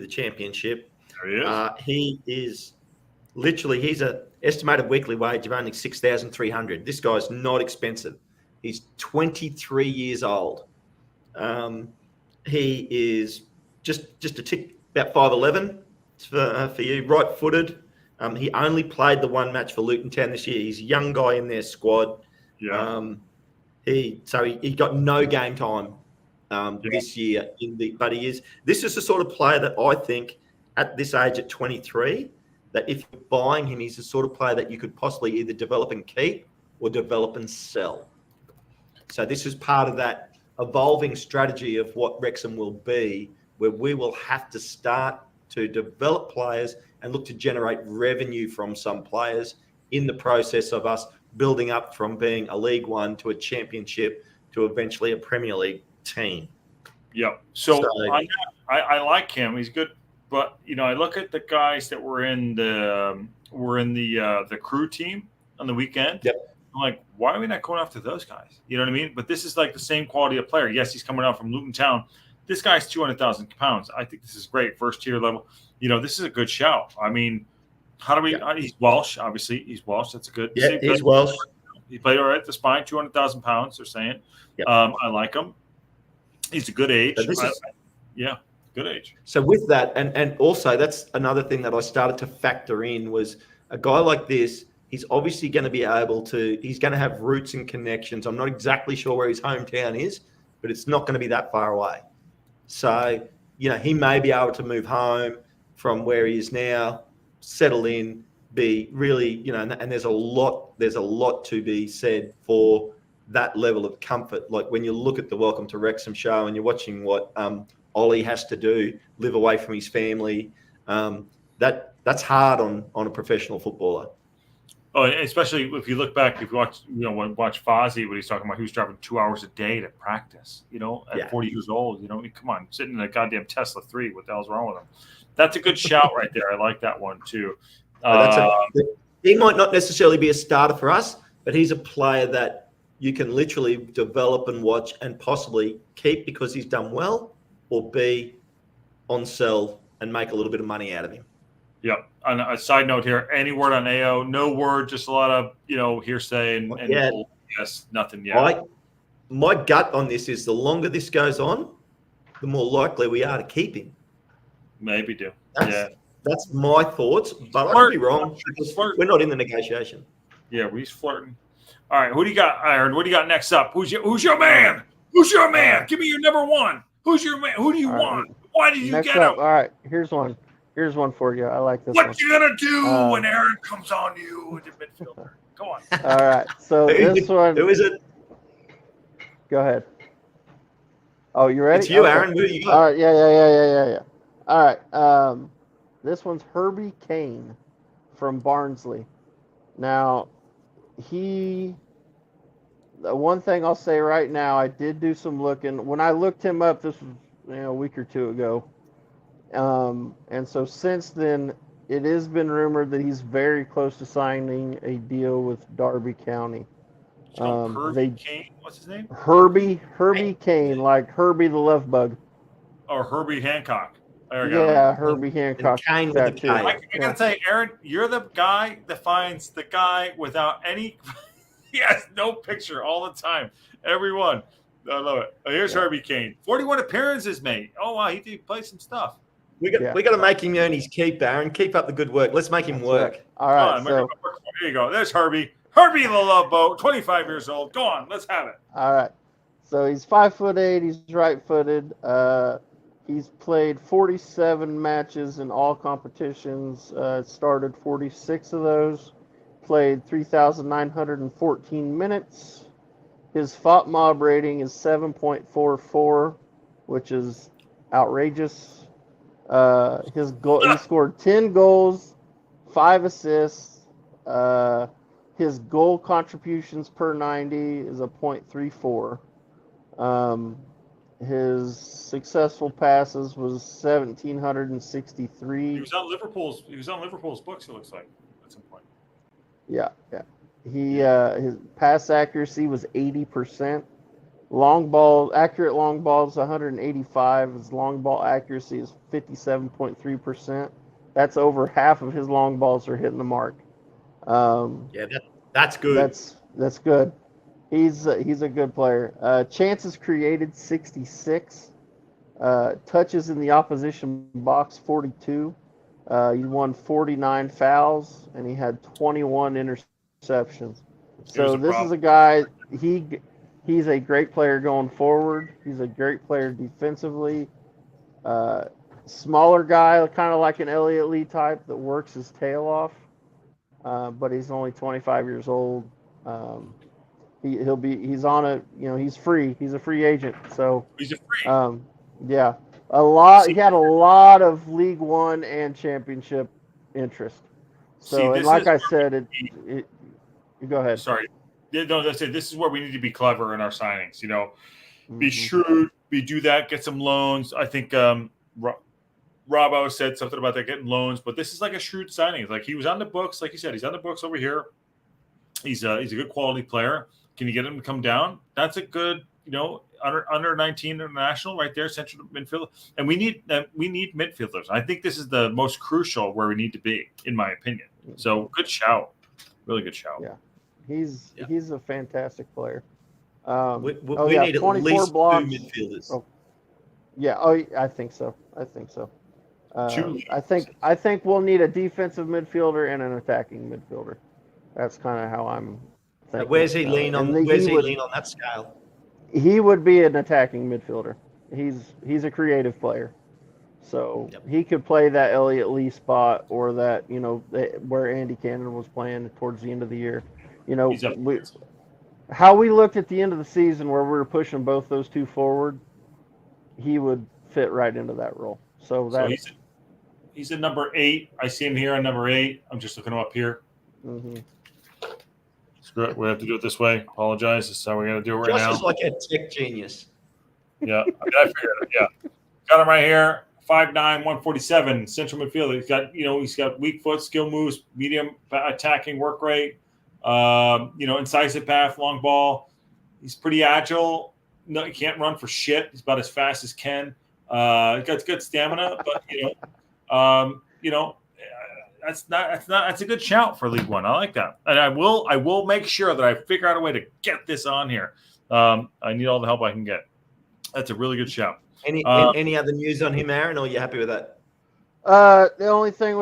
Championship. There he is. He is literally, he's an estimated weekly wage of only 6,300. This guy's not expensive. He's 23 years old. He is just a tick about 5'11" for you, right-footed. He only played the one match for Luton Town this year. He's a young guy in their squad. Yeah. He got no game time this year but he is. This is the sort of player that I think at this age at 23, that if you're buying him, he's the sort of player that you could possibly either develop and keep or develop and sell. So this is part of that evolving strategy of what Wrexham will be, where we will have to start to develop players and look to generate revenue from some players in the process of us building up from being a League One to a Championship to eventually a Premier League team. Yeah. So I like him. He's good. But I look at the guys that were in the crew team on the weekend. Yep. I'm like, why are we not going after those guys? You know what I mean? But this is like the same quality of player. Yes, he's coming out from Luton Town. This guy's 200,000 pounds. I think this is great. First tier level. This is a good shout. I mean, how do we? Yeah. He's Welsh, obviously. He's Welsh. That's a good. Yeah, he's Welsh. He played all right at the spine. 200,000 pounds. They're saying. Yep. I like him. He's a good age. Yeah. Good age. So with that, and also that's another thing that I started to factor in was a guy like this, he's obviously going to be he's going to have roots and connections. I'm not exactly sure where his hometown is, but it's not going to be that far away. So, he may be able to move home from where he is now, settle in, be really, and there's a lot to be said for that level of comfort. Like when you look at the Welcome to Wrexham show and you're watching what Ollie has to do, live away from his family. That's hard on a professional footballer. Oh, especially if you look back, if you watch Fozzie, what he's talking about, he was driving 2 hours a day to practice, at 40 years old, come on, sitting in a goddamn Tesla 3, what the hell's wrong with him? That's a good shout right there. I like that one too. He might not necessarily be a starter for us, but he's a player that you can literally develop and watch and possibly keep because he's done well, or be on sell and make a little bit of money out of him. Yep. On a side note here, any word on AO? No word, just a lot of hearsay and yes, nothing yet. My gut on this is the longer this goes on, the more likely we are to keep him. Maybe do. That's my thoughts, but I could be wrong because we're not in the negotiation. Yeah, he's flirting. All right, who do you got, Aaron? What do you got next up? Who's your man? Who's your man? Give me your number one. Who's your man? Who do you want? Why did you get him? All right, here's one. Here's one for you. I like this. What you gonna do when Aaron comes on you with the midfielder? Go on. All right. So this one. Who is it? Go ahead. Oh, you ready? It's you, Aaron. Who do you got? All right. Yeah. All right. This one's Herbie Kane from Barnsley. Now, the one thing I'll say right now, I did do some looking. When I looked him up, this was a week or two ago. And so since then, it has been rumored that he's very close to signing a deal with Derby County. It's called Herbie Kane. What's his name? Herbie Kane, like Herbie the Love Bug. Or Herbie Hancock. Yeah, Herbie Hancock. Kane with the K. I gotta tell you, Aaron, you're the guy that finds the guy without any. He has no picture all the time. Everyone. I love it. Oh, here's Herbie Kane. 41 appearances, mate. Oh, wow. He did play some stuff. We got to make him earn his keep, Aaron. Keep up the good work. Let's make him work. Right. All right. So, here you go. There's Herbie. Herbie the Love Boat, 25 years old. Go on. Let's have it. All right. So he's 5'8". He's right-footed. He's played 47 matches in all competitions. Started 46 of those. Played 3,914 minutes. His FOP mob rating is 7.44, which is outrageous. He scored 10 goals, 5 assists. His goal contributions per 90 is a .34. His successful passes was 1,763. He was on Liverpool's books. It looks like at some point. Yeah. His pass accuracy was 80%. Accurate long balls 185. His long ball accuracy is 57.3%. That's over half of his long balls are hitting the mark. That's good. That's good. He's a good player. Chances created 66. Touches in the opposition box 42. He won 49 fouls and he had 21 interceptions. So this is a guy. He's a great player going forward. He's a great player defensively. Smaller guy, kind of like an Elliott Lee type that works his tail off. But he's only 25 years old. He's on he's free. He's a free agent. So he's a free. Yeah. He had a lot of League One and Championship interest. So, and like I said, you go ahead. Sorry. No, that's it. This is where we need to be clever in our signings. Be shrewd. Do that. Get some loans. I think Rob always said something about that, getting loans. But this is like a shrewd signing. Like he was on the books, like you said. He's on the books over here. He's a good quality player. Can you get him to come down? That's a good, under 19 international right there, central midfield. And we need midfielders. I think this is the most crucial where we need to be, in my opinion. So good shout. Really good shout. Yeah. He's a fantastic player. We need at 24 least blocks. 2 midfielders. Oh, yeah. Oh, I think so. I think we'll need a defensive midfielder and an attacking midfielder. That's kind of how I'm thinking. Where's he lean on? Where's he lean on that scale? He would be an attacking midfielder. He's a creative player, so he could play that Elliott Lee spot or that where Andy Cannon was playing towards the end of the year. How we looked at the end of the season where we were pushing both those two forward, he would fit right into that role. So he's a number 8. I see him here on number 8. I'm just looking him up here. Mm-hmm. Screw it. We have to do it this way. Apologize. This is how we're going to do it right now. Just like a tech genius. Yeah. I figured it. Yeah. Got him right here. 5'9", 147, central midfielder. He's got weak foot, skill moves, medium attacking work rate, incisive path, long ball. He's pretty agile. No, he can't run for shit. He's about as fast as Ken. Got good stamina, but that's a good shout for League One. I like that, and I will make sure that I figure out a way to get this on here. I need all the help I can get. That's a really good shout. Any other news on him, Aaron, or are you happy with that? The only thing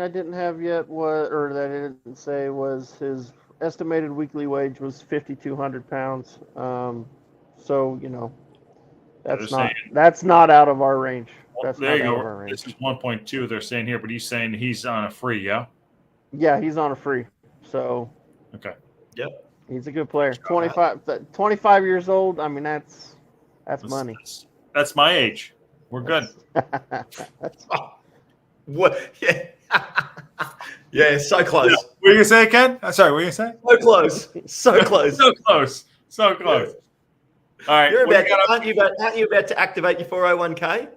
I didn't have yet that I didn't say was his estimated weekly wage was £5,200. So that's not out of our range. That's there you go. This is 1.2. They're saying here, but he's saying he's on a free, yeah. Yeah, he's on a free. So okay. Yep. He's a good player. 25 years old. I mean, that's money. That's my age. We're good. What? Yeah. Yeah, so close. Yeah. What are you gonna say, Ken? Sorry, what are you gonna say? So close. So close. So close. So close. All right. You're what do about, you aren't you about to activate your 401k?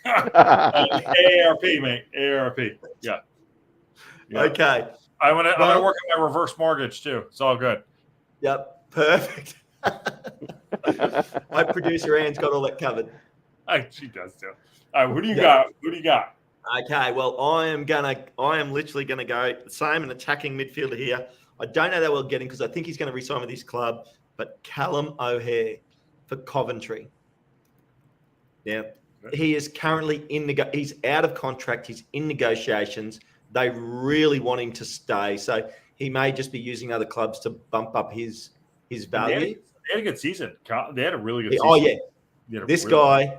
AARP, mate. AARP. Yeah. Okay. I'm gonna work on my reverse mortgage too. It's all good. Yep. Perfect. My producer Anne's got all that covered. She does too. All right. Who do you got? Who do you got? Okay, well, I am literally gonna go the same, an attacking midfielder here. I don't know that we'll get him because I think he's going to resign with his club, but Callum O'Hare for Coventry. Now, he is currently he's out of contract. He's in negotiations. They really want him to stay, so he may just be using other clubs to bump up his value. They had a good season. They had a really good season. Oh yeah, this guy,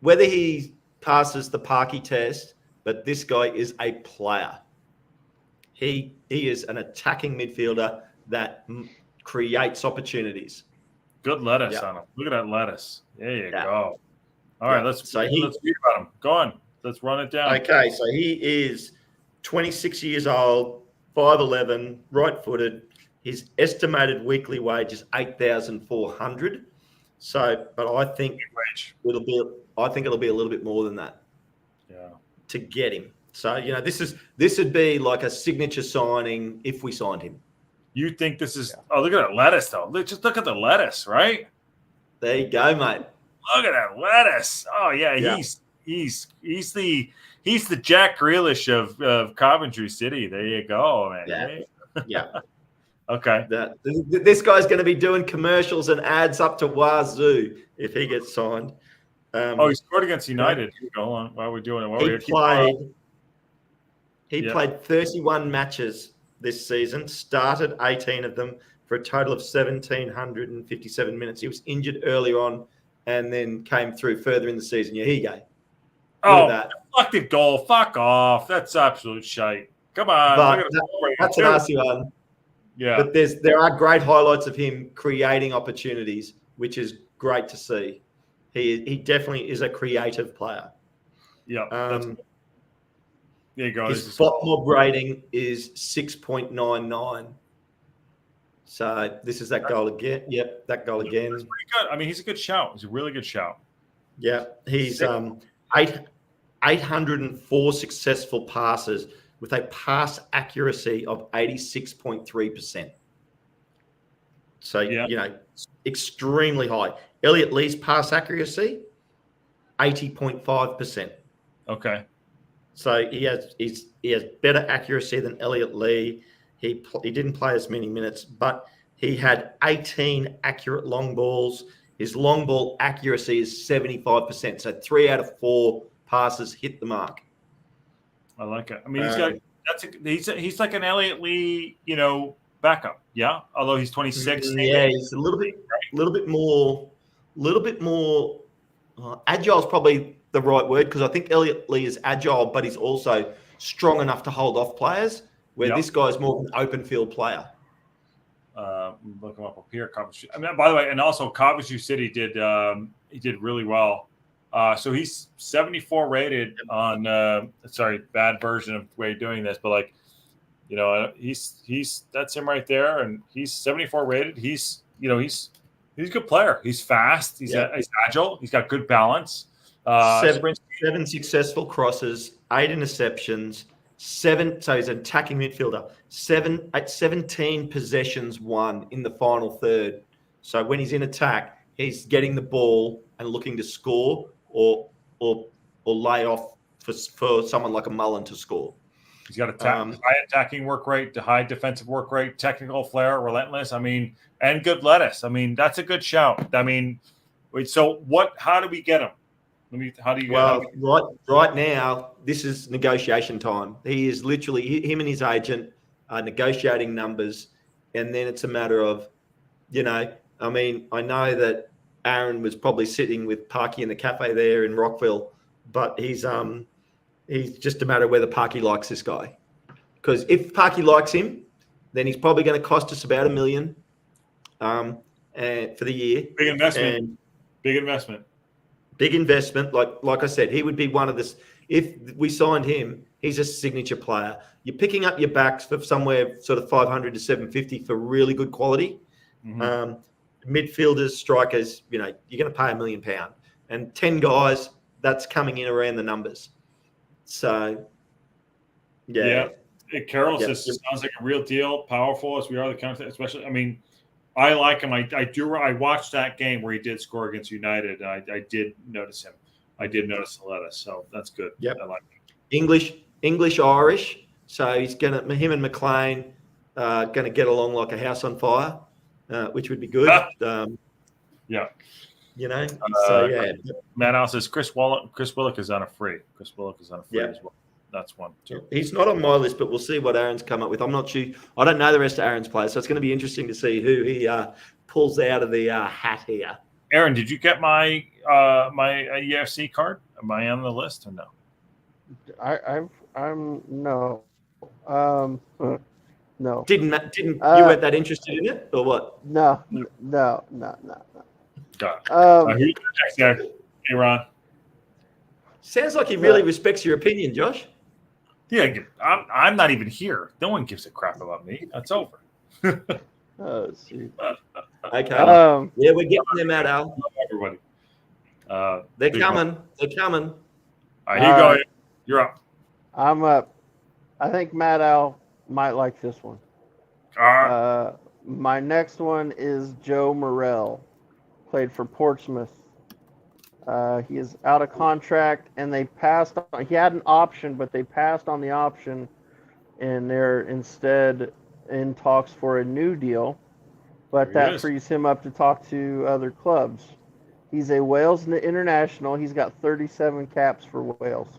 whether he passes the Parky test, but this guy is a player. He is an attacking midfielder that creates opportunities. Good lettuce on him. Look at that lettuce. There you go. All right, let's read about him. Go on. Let's run it down. Okay, so he is 26 years old, 5'11", right-footed. His estimated weekly wage is $8,400. So, but I think it'll be a little bit more than that. Yeah. To get him. So, this would be like a signature signing if we signed him. You think this is? Oh, look at that lettuce, though. Just look at the lettuce, right? There you go, mate. Look at that lettuce. Oh yeah. He's the Jack Grealish of Coventry City. There you go, man. Yeah. Okay. This guy's going to be doing commercials and ads up to wazoo if he gets signed. He scored against United. Go on. Why are we doing it? He played 31 matches this season, started 18 of them for a total of 1,757 minutes. He was injured earlier on and then came through further in the season. Yeah, here you go. Deflected goal. Fuck off. That's absolute shite. Come on. That's an arsey one. Yeah. But there are great highlights of him creating opportunities, which is great to see. He definitely is a creative player. Yeah. There you go. His spot mob rating is 6.99. So this is that goal again. Yep, that goal again. That's pretty good. I mean, he's a good shout. He's a really good shout. Yeah, he's 804 successful passes with a pass accuracy of 86.3%. So, extremely high. Elliot Lee's pass accuracy, 80.5%. Okay. So he has better accuracy than Elliot Lee. He didn't play as many minutes, but he had 18 accurate long balls. His long ball accuracy is 75%. So 3 out of 4 passes hit the mark. I like it. I mean, he's like an Elliot Lee, backup. Yeah, although he's 26. Yeah, he's a little bit more agile is probably the right word, because I think Elliot Lee is agile, but he's also strong enough to hold off players, where this guy's more of an open field player. Look him up here. Coventry. I mean, by the way, and also Coventry City did really well. So he's 74 rated on. Bad version of the way of doing this, but he's that's him right there, and he's 74 rated. He's a good player. He's fast. He's agile. He's got good balance. 7 successful crosses, 8 interceptions, 7. So he's an attacking midfielder. 17 possessions won in the final third. So when he's in attack, he's getting the ball and looking to score or lay off for someone like a Mullen to score. He's got high attacking work rate, high defensive work rate, technical flair, relentless. I mean, and good lettuce. I mean, that's a good shout. I mean, so how do we get him? Right now, this is negotiation time. He is literally, him and his agent are negotiating numbers, and then it's a matter of, I mean, I know that Aaron was probably sitting with Parky in the cafe there in Rockville, but he's just a matter of whether Parky likes this guy. Because if Parky likes him, then he's probably going to cost us about $1 million for the year. Big investment. Big investment. Like I said, he would be one of this. If we signed him, He's a signature player. You're picking up your backs for somewhere sort of 500 to 750 for really good quality. Mm-hmm. Midfielders, strikers, you're going to pay £1 million. And 10 guys, that's coming in around the numbers. So, yeah. Carroll says sounds like a real deal, powerful as we are the counter, especially. I mean, I like him. I watched that game where he did score against United. And I did notice him. I did notice Aletta, so that's good. Yep. I like him. English, Irish. So him and McLean going to get along like a house on fire, which would be good. Yeah. So yeah. Matt Al says Chris Willock is on a free. Chris Willock is on a free as well. That's one too. He's not on my list, but we'll see what Aaron's come up with. I'm not sure. I don't know the rest of Aaron's players, so it's going to be interesting to see who he pulls out of the hat here. Aaron, did you get my UFC card? Am I on the list or no? I'm no. No. Didn't you weren't that interested in it or what? No. Got it. Hey, Ron. Sounds like he really respects your opinion, Josh. Yeah, I'm not even here. No one gives a crap about me. That's over. Oh, shoot. Okay. Yeah, we're getting them out, Al. Everybody. They're coming. They're coming. All right, here you go. You're up. I'm up. I think Matt Al might like this one. My next one is Joe Morrell. Played for Portsmouth. He is out of contract, and they passed on. He had an option, but they passed on the option, and they're instead in talks for a new deal. But that frees him up to talk to other clubs. He's a Wales international. He's got 37 caps for Wales.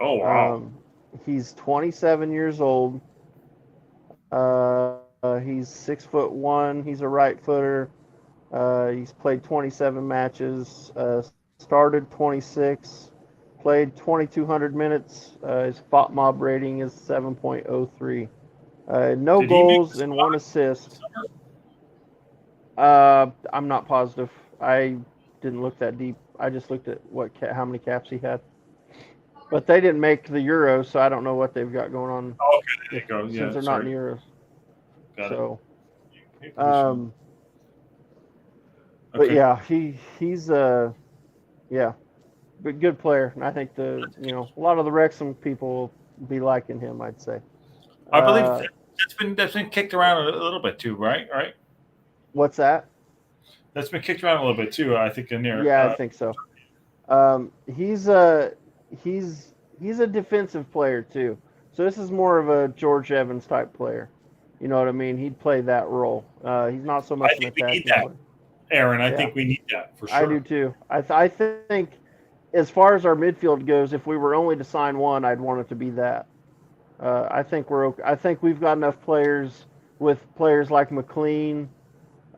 Oh, wow. He's 27 years old. He's 6'1". He's a right footer. He's played 27 matches, started 26, played 2,200 minutes. His FOTMOB rating is 7.03. No goals and 1 assist. I'm not positive. I didn't look that deep. I just looked at how many caps he had. But they didn't make the Euros, so I don't know what they've got going on. Oh, okay, there you go. Since they're not in the Euros. Got it. But yeah, he's but good player, and I think a lot of the Wrexham people will be liking him. I'd say. I believe that's been kicked around a little bit too, right? Right. What's that? That's been kicked around a little bit too. I think in there. Yeah, I think so. He's a defensive player too. So this is more of a George Evans type player. You know what I mean? He'd play that role. He's not so much an attacking player. Aaron, I think we need that for sure. I do too. I think as far as our midfield goes, if we were only to sign one, I'd want it to be that. I think we're okay. I think we've got enough players like McLean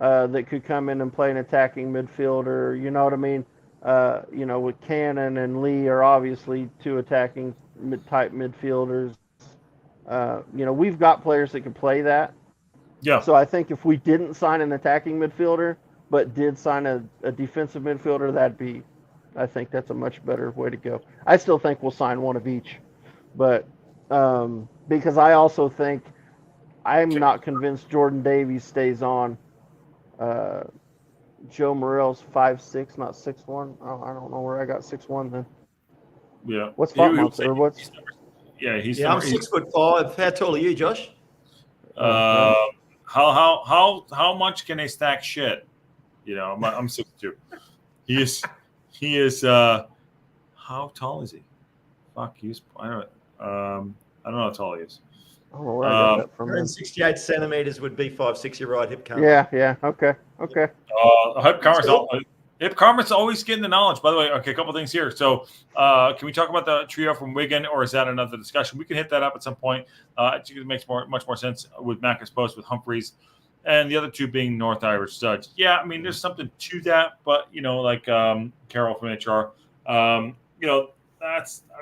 that could come in and play an attacking midfielder. You know what I mean? With Cannon and Lee are obviously two attacking type midfielders. We've got players that can play that. Yeah. So I think if we didn't sign an attacking midfielder, but did sign a defensive midfielder, I think that's a much better way to go. I still think we'll sign one of each, but because I also think I'm not convinced Jordan Davies stays on. Joe Morrell's 5'6", not 6'1". Oh, I don't know where I got 6'1" then. Yeah. What's FOTMOB or what's? Yeah, I'm 6'5". How tall are you, Josh? How much can they stack shit? I'm 6'2". He is. How tall is he? Fuck, I don't know how tall he is. I don't know where I got that from. 168 centimeters would be 5'6". You're right, hip camera. Yeah. Okay. Hip camera's always getting the knowledge. By the way, okay, a couple things here. So, can we talk about the trio from Wigan, or is that another discussion? We can hit that up at some point. It makes much more sense with Macca's post with Humphreys, and the other two being North Irish studs. Yeah, I mean, there's something to that, but like Carol from HR,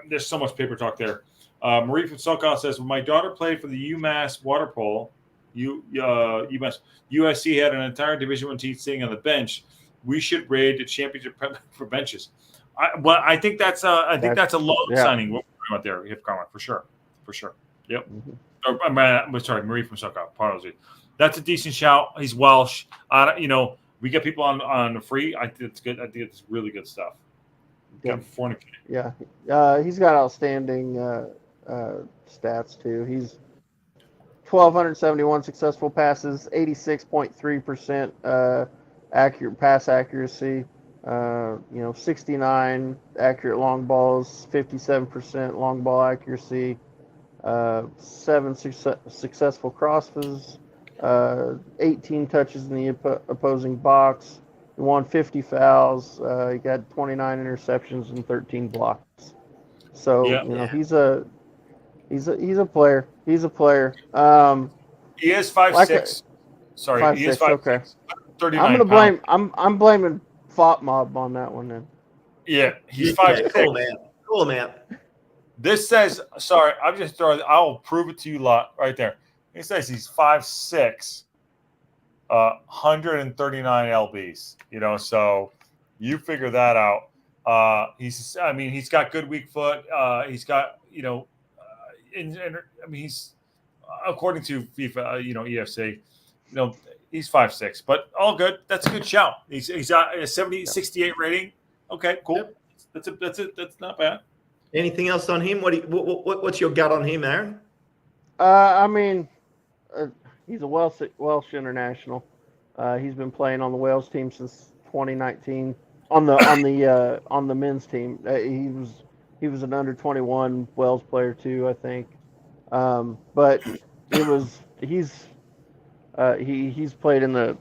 there's so much paper talk there. Marie from SoCal says, when my daughter played for the UMass water polo, UMass USC had an entire Division I team sitting on the bench. We should raid the championship for benches. I think that's a loan signing. What about there, Hip Karma, for sure. Yep. Mm-hmm. I'm sorry, Marie from Suckoff. Apologies. That's a decent shout. He's Welsh. We get people on the free. I think it's good. I think it's really good stuff. Yeah. Yeah. Yeah. He's got outstanding stats too. He's 1,271 successful passes, 86.3% accurate pass accuracy. 69 accurate long balls, 57% long ball accuracy. 7 successful crosses, 18 touches in the opposing box. He won 50 fouls. He got 29 interceptions and 13 blocks. So he's a player. He's a player. He is 5'6". Sorry, he is 5'6". Okay. 39 I'm gonna pounds. blame. I'm blaming Fop Mob on that one then. Yeah, he's 5'6". Call him out. This says, sorry, I'm just throwing. I'll prove it to you lot right there. It says he's 5'6", 139 lbs. So you figure that out. He's got good weak foot. He's got he's according to FIFA, EFC, he's 5'6", but all good. That's a good shout. He's got a 68 rating. Okay, cool. Yep. That's not bad. Anything else on him? What's your gut on him, Aaron? He's a Welsh international. He's been playing on the Wales team since 2019. On the men's team, he was an under 21 Wales player too, I think. But he's played in the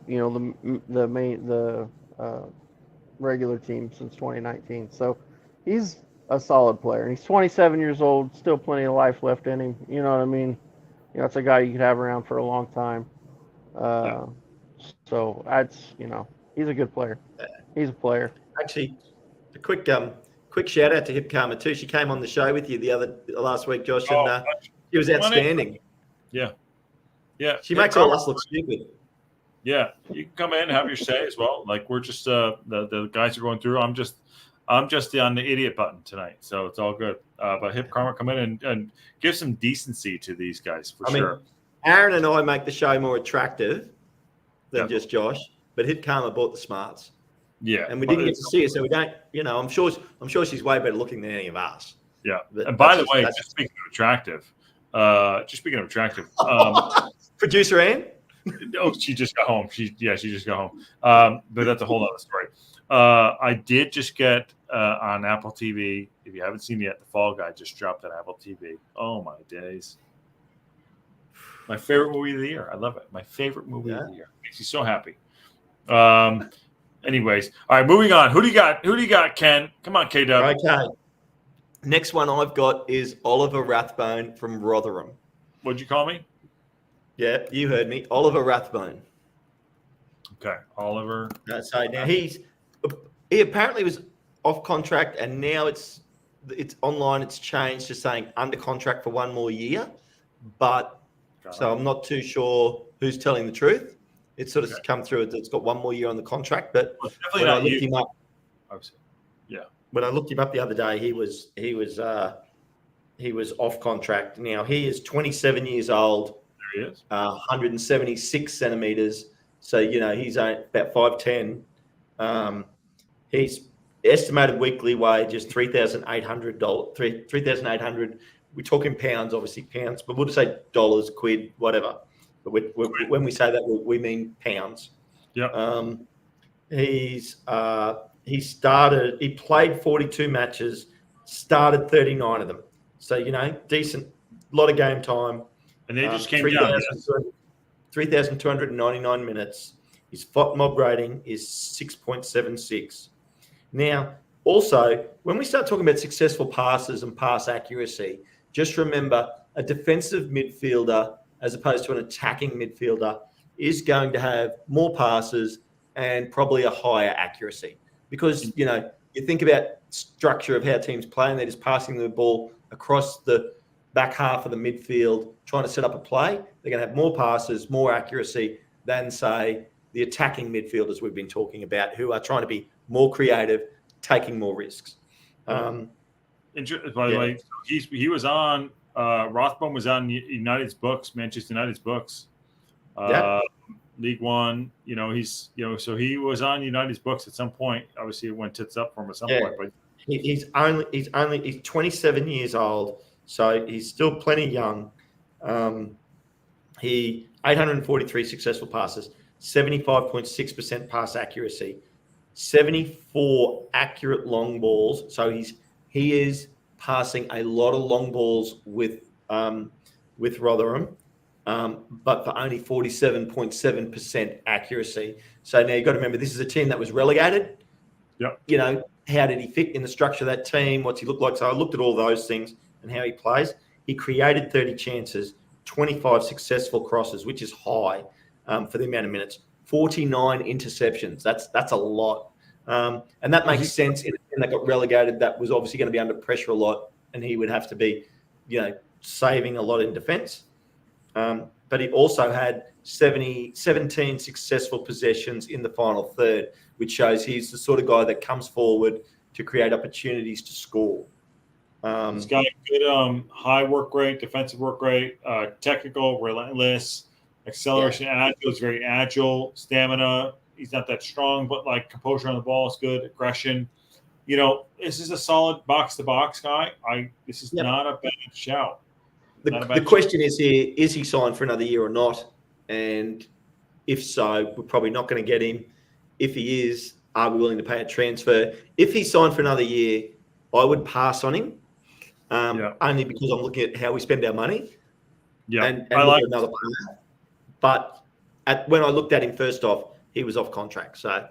regular team since 2019. So he's a solid player. He's 27 years old, still plenty of life left in him. You know what I mean? It's a guy you could have around for a long time. So he's a good player. He's a player. Actually, a quick shout out to Hip Karma too. She came on the show with you last week, Josh, and she was outstanding. Yeah. She makes all us look stupid. Yeah, you can come in and have your say as well. Like we're just the guys are going through. I'm just on the idiot button tonight, so it's all good. But Hip Karma, come in and give some decency to these guys for sure. Aaron and I make the show more attractive than just Josh, but Hip Karma bought the smarts. Yeah, and we didn't get to see her, so we don't. I'm sure she's way better looking than any of us. Yeah, and by the way, just speaking of attractive, producer Ann. Oh, she just got home. She just got home. But that's a whole other story. I did just get on Apple TV. If you haven't seen it yet, The Fall Guy just dropped on Apple TV. Oh my days! My favorite movie of the year. I love it. My favorite movie of the year. Makes you so happy. Anyways, all right, moving on. Who do you got, Ken? Come on, KW. Okay. Next one I've got is Oliver Rathbone from Rotherham. What'd you call me? Yeah, you heard me. Oliver Rathbone. Okay, Oliver. So now he apparently was off contract, and now it's online. It's changed to saying under contract for one more year, but so I'm not too sure who's telling the truth. It's sort of come through. It's got one more year on the contract, but when I looked him up, when I looked him up the other day, he was off contract. Now he is 27 years old. There he is. 176 centimeters. So he's about 5'10". His estimated weekly wage is $3,800. $3,800. We're talking pounds, obviously pounds, but we'll just say dollars, quid, whatever. But when we say that, we mean pounds. Yeah. He played 42 matches, started 39 of them. So, decent, lot of game time. And they just came down. 3,299 minutes. His FOT mob rating is 6.76. Now, also, when we start talking about successful passes and pass accuracy, just remember a defensive midfielder as opposed to an attacking midfielder is going to have more passes and probably a higher accuracy. Because, you think about structure of how teams play and they're just passing the ball across the back half of the midfield, trying to set up a play. They're going to have more passes, more accuracy than, say, the attacking midfielders we've been talking about who are trying to be more creative, taking more risks. By the Yeah. way, he was on. Rothbone was on United's books, Manchester United's books. Yeah. League One. So he was on United's books at some point. Obviously, it went tits up for him at some point. But he's 27 years old, so he's still plenty young. He 843 successful passes, 75.6% pass accuracy, 74 accurate long balls. So he is passing a lot of long balls with Rotherham, but for only 47.7% accuracy. So now you've got to remember, this is a team that was relegated. Yeah. How did he fit in the structure of that team? What's he look like? So I looked at all those things and how he plays. He created 30 chances, 25 successful crosses, which is high for the amount of minutes. 49 interceptions. That's a lot. And that makes sense in a team that got relegated that was obviously going to be under pressure a lot, and he would have to be, saving a lot in defence. But he also had 17 successful possessions in the final third, which shows he's the sort of guy that comes forward to create opportunities to score. He's got a good high work rate, defensive work rate, technical, relentless, acceleration, agile. He's very agile, stamina. He's not that strong, but like composure on the ball is good, aggression. This is a solid box-to-box guy. This is not a bad shout. The question is here, is he signed for another year or not? And if so, we're probably not going to get him. If he is, are we willing to pay a transfer? If he's signed for another year, I would pass on him, only because I'm looking at how we spend our money. Yeah, and I like another player. But when I looked at him first off, he was off contract. So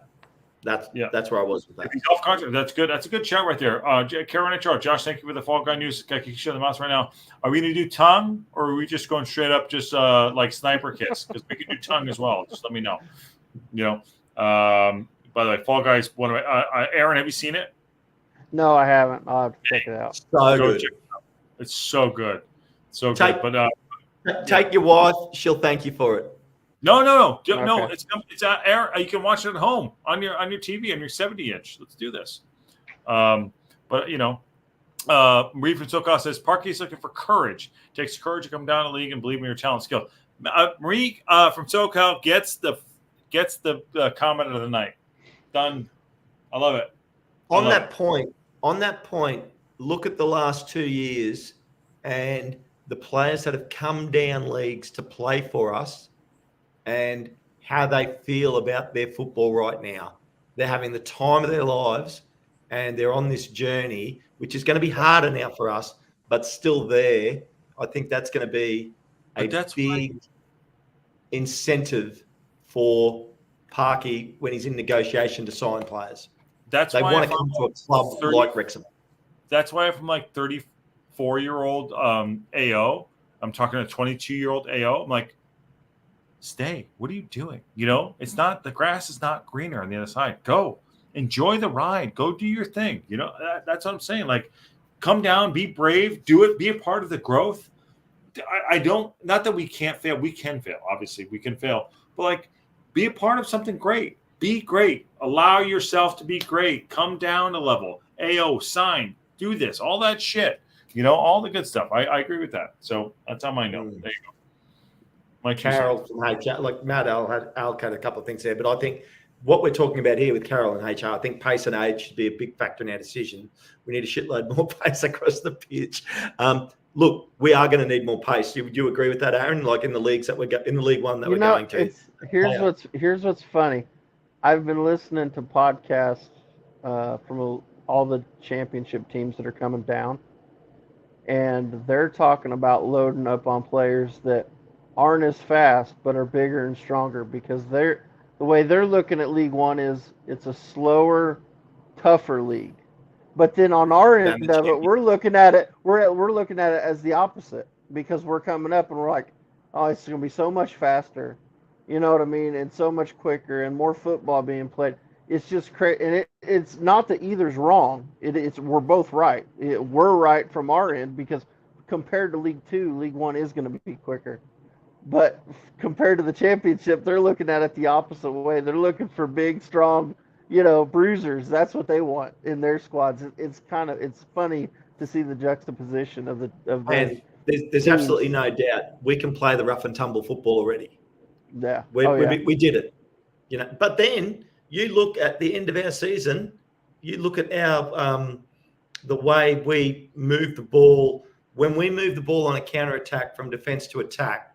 that's where I was with that. If he's off contract, that's good. That's a good shout right there. Karen HR, Josh, thank you for the Fall Guy news. Can you show the mouse right now? Are we going to do tongue, or are we just going straight up just like sniper kiss? Because we can do tongue as well. Just let me know. By the way, Fall Guys, one of Aaron, have you seen it? No, I haven't. I'll have to check it out. So good. Check it out. It's so good. So good. But take your wife. She'll thank you for it. No. Okay. No, it's air. You can watch it at home on your TV on your 70-inch. Let's do this. Marie from SoCal says Parkey's looking for courage. Takes courage to come down the league and believe in your talent skill. Marie from SoCal gets the comment of the night. Done. I love it. On that point, look at the last 2 years and the players that have come down leagues to play for us, and how they feel about their football right now. They're having the time of their lives, and they're on this journey, which is going to be harder now for us, but still there. I think that's going to be a big incentive for Parkey when he's in negotiation to sign players. They want to come to a club like Wrexham. That's why I'm like 34-year-old AO. I'm talking to 22-year-old AO. I'm like, stay. What are you doing? It's not, the grass is not greener on the other side. Go enjoy the ride. Go do your thing. That's what I'm saying. Like, come down, be brave, do it, be a part of the growth. Not that we can't fail. We can fail. Obviously we can fail, but like, be a part of something great. Be great. Allow yourself to be great. Come down a level. AO, sign, do this, all that shit. All the good stuff. I agree with that. So that's on my note. There you go. Mike Carol from HR, like Matt had a couple of things there, but I think what we're talking about here with Carol and HR, I think pace and age should be a big factor in our decision. We need a shitload more pace across the pitch. Look, we are going to need more pace. Do you agree with that, Aaron? Like in the leagues that in the League One that we're going to. Here's what's funny. I've been listening to podcasts from all the championship teams that are coming down, and they're talking about loading up on players that aren't as fast but are bigger and stronger, because the way they're looking at League One is it's a slower, tougher league. But then on our end of it, we're looking at it as the opposite, because we're coming up and we're like, oh, it's going to be so much faster, you know what I mean, and so much quicker and more football being played. It's just crazy, and it's not that either's wrong. It's we're both right. We're right from our end, because compared to League Two, League One is going to be quicker. But compared to the championship, they're looking at it the opposite way. They're looking for big, strong, bruisers. That's what they want in their squads. It's funny to see the juxtaposition of the And there's absolutely no doubt we can play the rough and tumble football already. Yeah. We did it. But then you look at the end of our season, you look at our the way we move the ball. When we move the ball on a counter attack from defense to attack,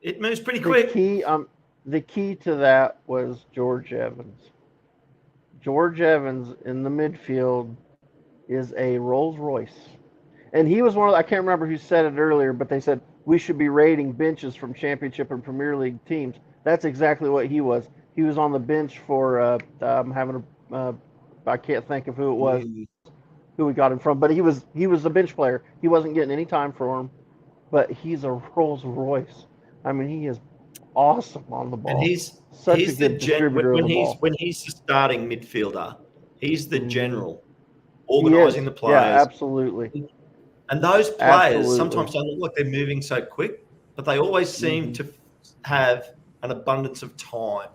it moves pretty quick. The key to that was George Evans. George Evans in the midfield is a Rolls Royce. And he was I can't remember who said it earlier, but they said we should be rating benches from Championship and Premier League teams. That's exactly what he was. He was on the bench for, I can't think of who it was, who we got him from, but he was a bench player. He wasn't getting any time for him, but he's a Rolls Royce. I mean, he is awesome on the ball. And he's a good distributor of the ball. When he's the starting midfielder, he's the general, organising the players. Yeah, absolutely. And those players sometimes don't look like they're moving so quick, but they always seem to have an abundance of time.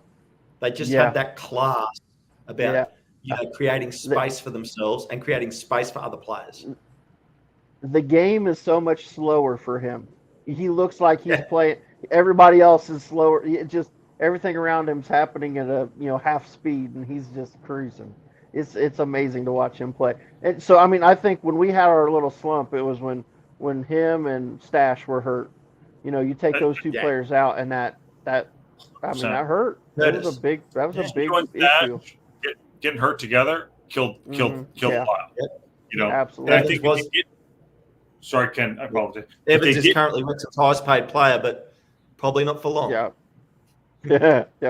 They just have that class about creating space for themselves and creating space for other players. The game is so much slower for him. He looks like he's playing. Everybody else is slower. Just everything around him's happening at a half speed, and he's just cruising. It's amazing to watch him play. And so, I mean, I think when we had our little slump, it was when him and Stash were hurt. You take those two players out, and that hurt. That was a big issue. Getting hurt together killed a lot. Absolutely. And I think sorry, Ken, I apologize. Evans is currently Wrexham's highest paid player, but probably not for long. Yeah,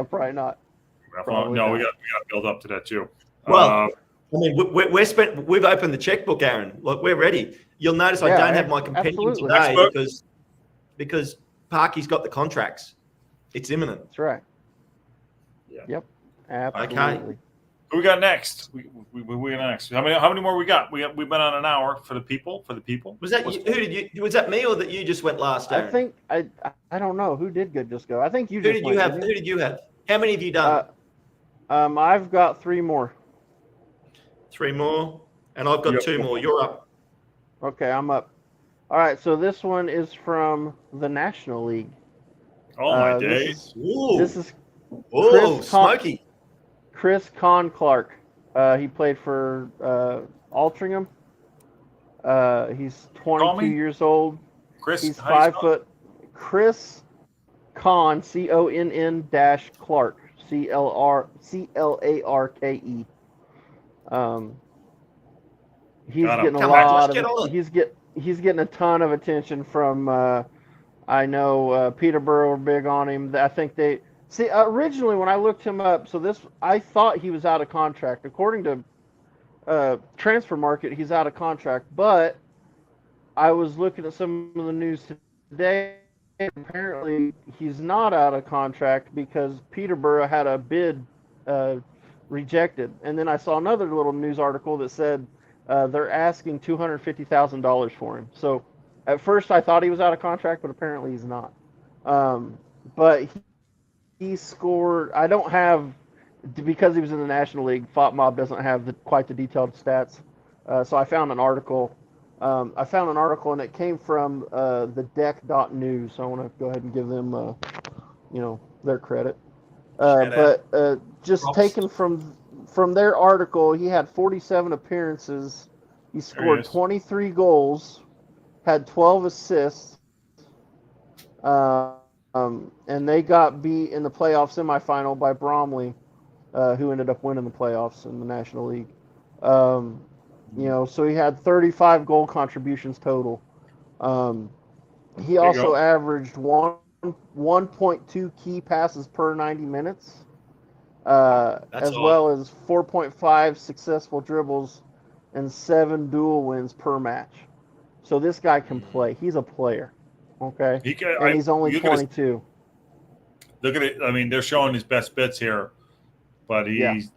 probably not. We got to build up to that too. Well, I mean, we've opened the checkbook, Aaron. Look, we're ready. You'll notice I don't have my companion today because Parky's got the contracts. It's imminent. That's right. Yeah. Yep. Absolutely. Okay. Who we got next? We got next. How many more we got? We've been on an hour for the people. Was that you? Was that me or that you just went last? Aaron? I think I don't know who did just go. I think you. Who did you have? Who did you have? How many have you done? I've got 3 more. 3 more, and I've got 2 more. You're up. Okay, I'm up. All right, so this one is from the National League. Oh my days! This is Smokey. Chris Clark. He played for Altrincham. He's 22 years old. Chris, he's 5 foot. Chris Conn, CONN Clark, CLARKE. He's getting a ton of attention from. I know Peterborough were big on him. I think they. See, originally when I looked him up, I thought he was out of contract. According to Transfer Market, he's out of contract. But I was looking at some of the news today, and apparently he's not out of contract because Peterborough had a bid rejected. And then I saw another little news article that said they're asking $250,000 for him. So at first I thought he was out of contract, but apparently he's not. But he scored. I don't have, because he was in the National League, FOTMob doesn't have quite the detailed stats. So I found an article. And it came from the deck.news. So I want to go ahead and give them, their credit. Just taken from their article, he had 47 appearances. He scored 23 goals, had 12 assists. And they got beat in the playoff semifinal by Bromley, who ended up winning the playoffs in the National League. So he had 35 goal contributions total. He also averaged 1.2 key passes per 90 minutes, well as 4.5 successful dribbles and 7 duel wins per match. So this guy can play. He's a player. Okay. He's only 22. Look at it. I mean, they're showing his best bits here, but he's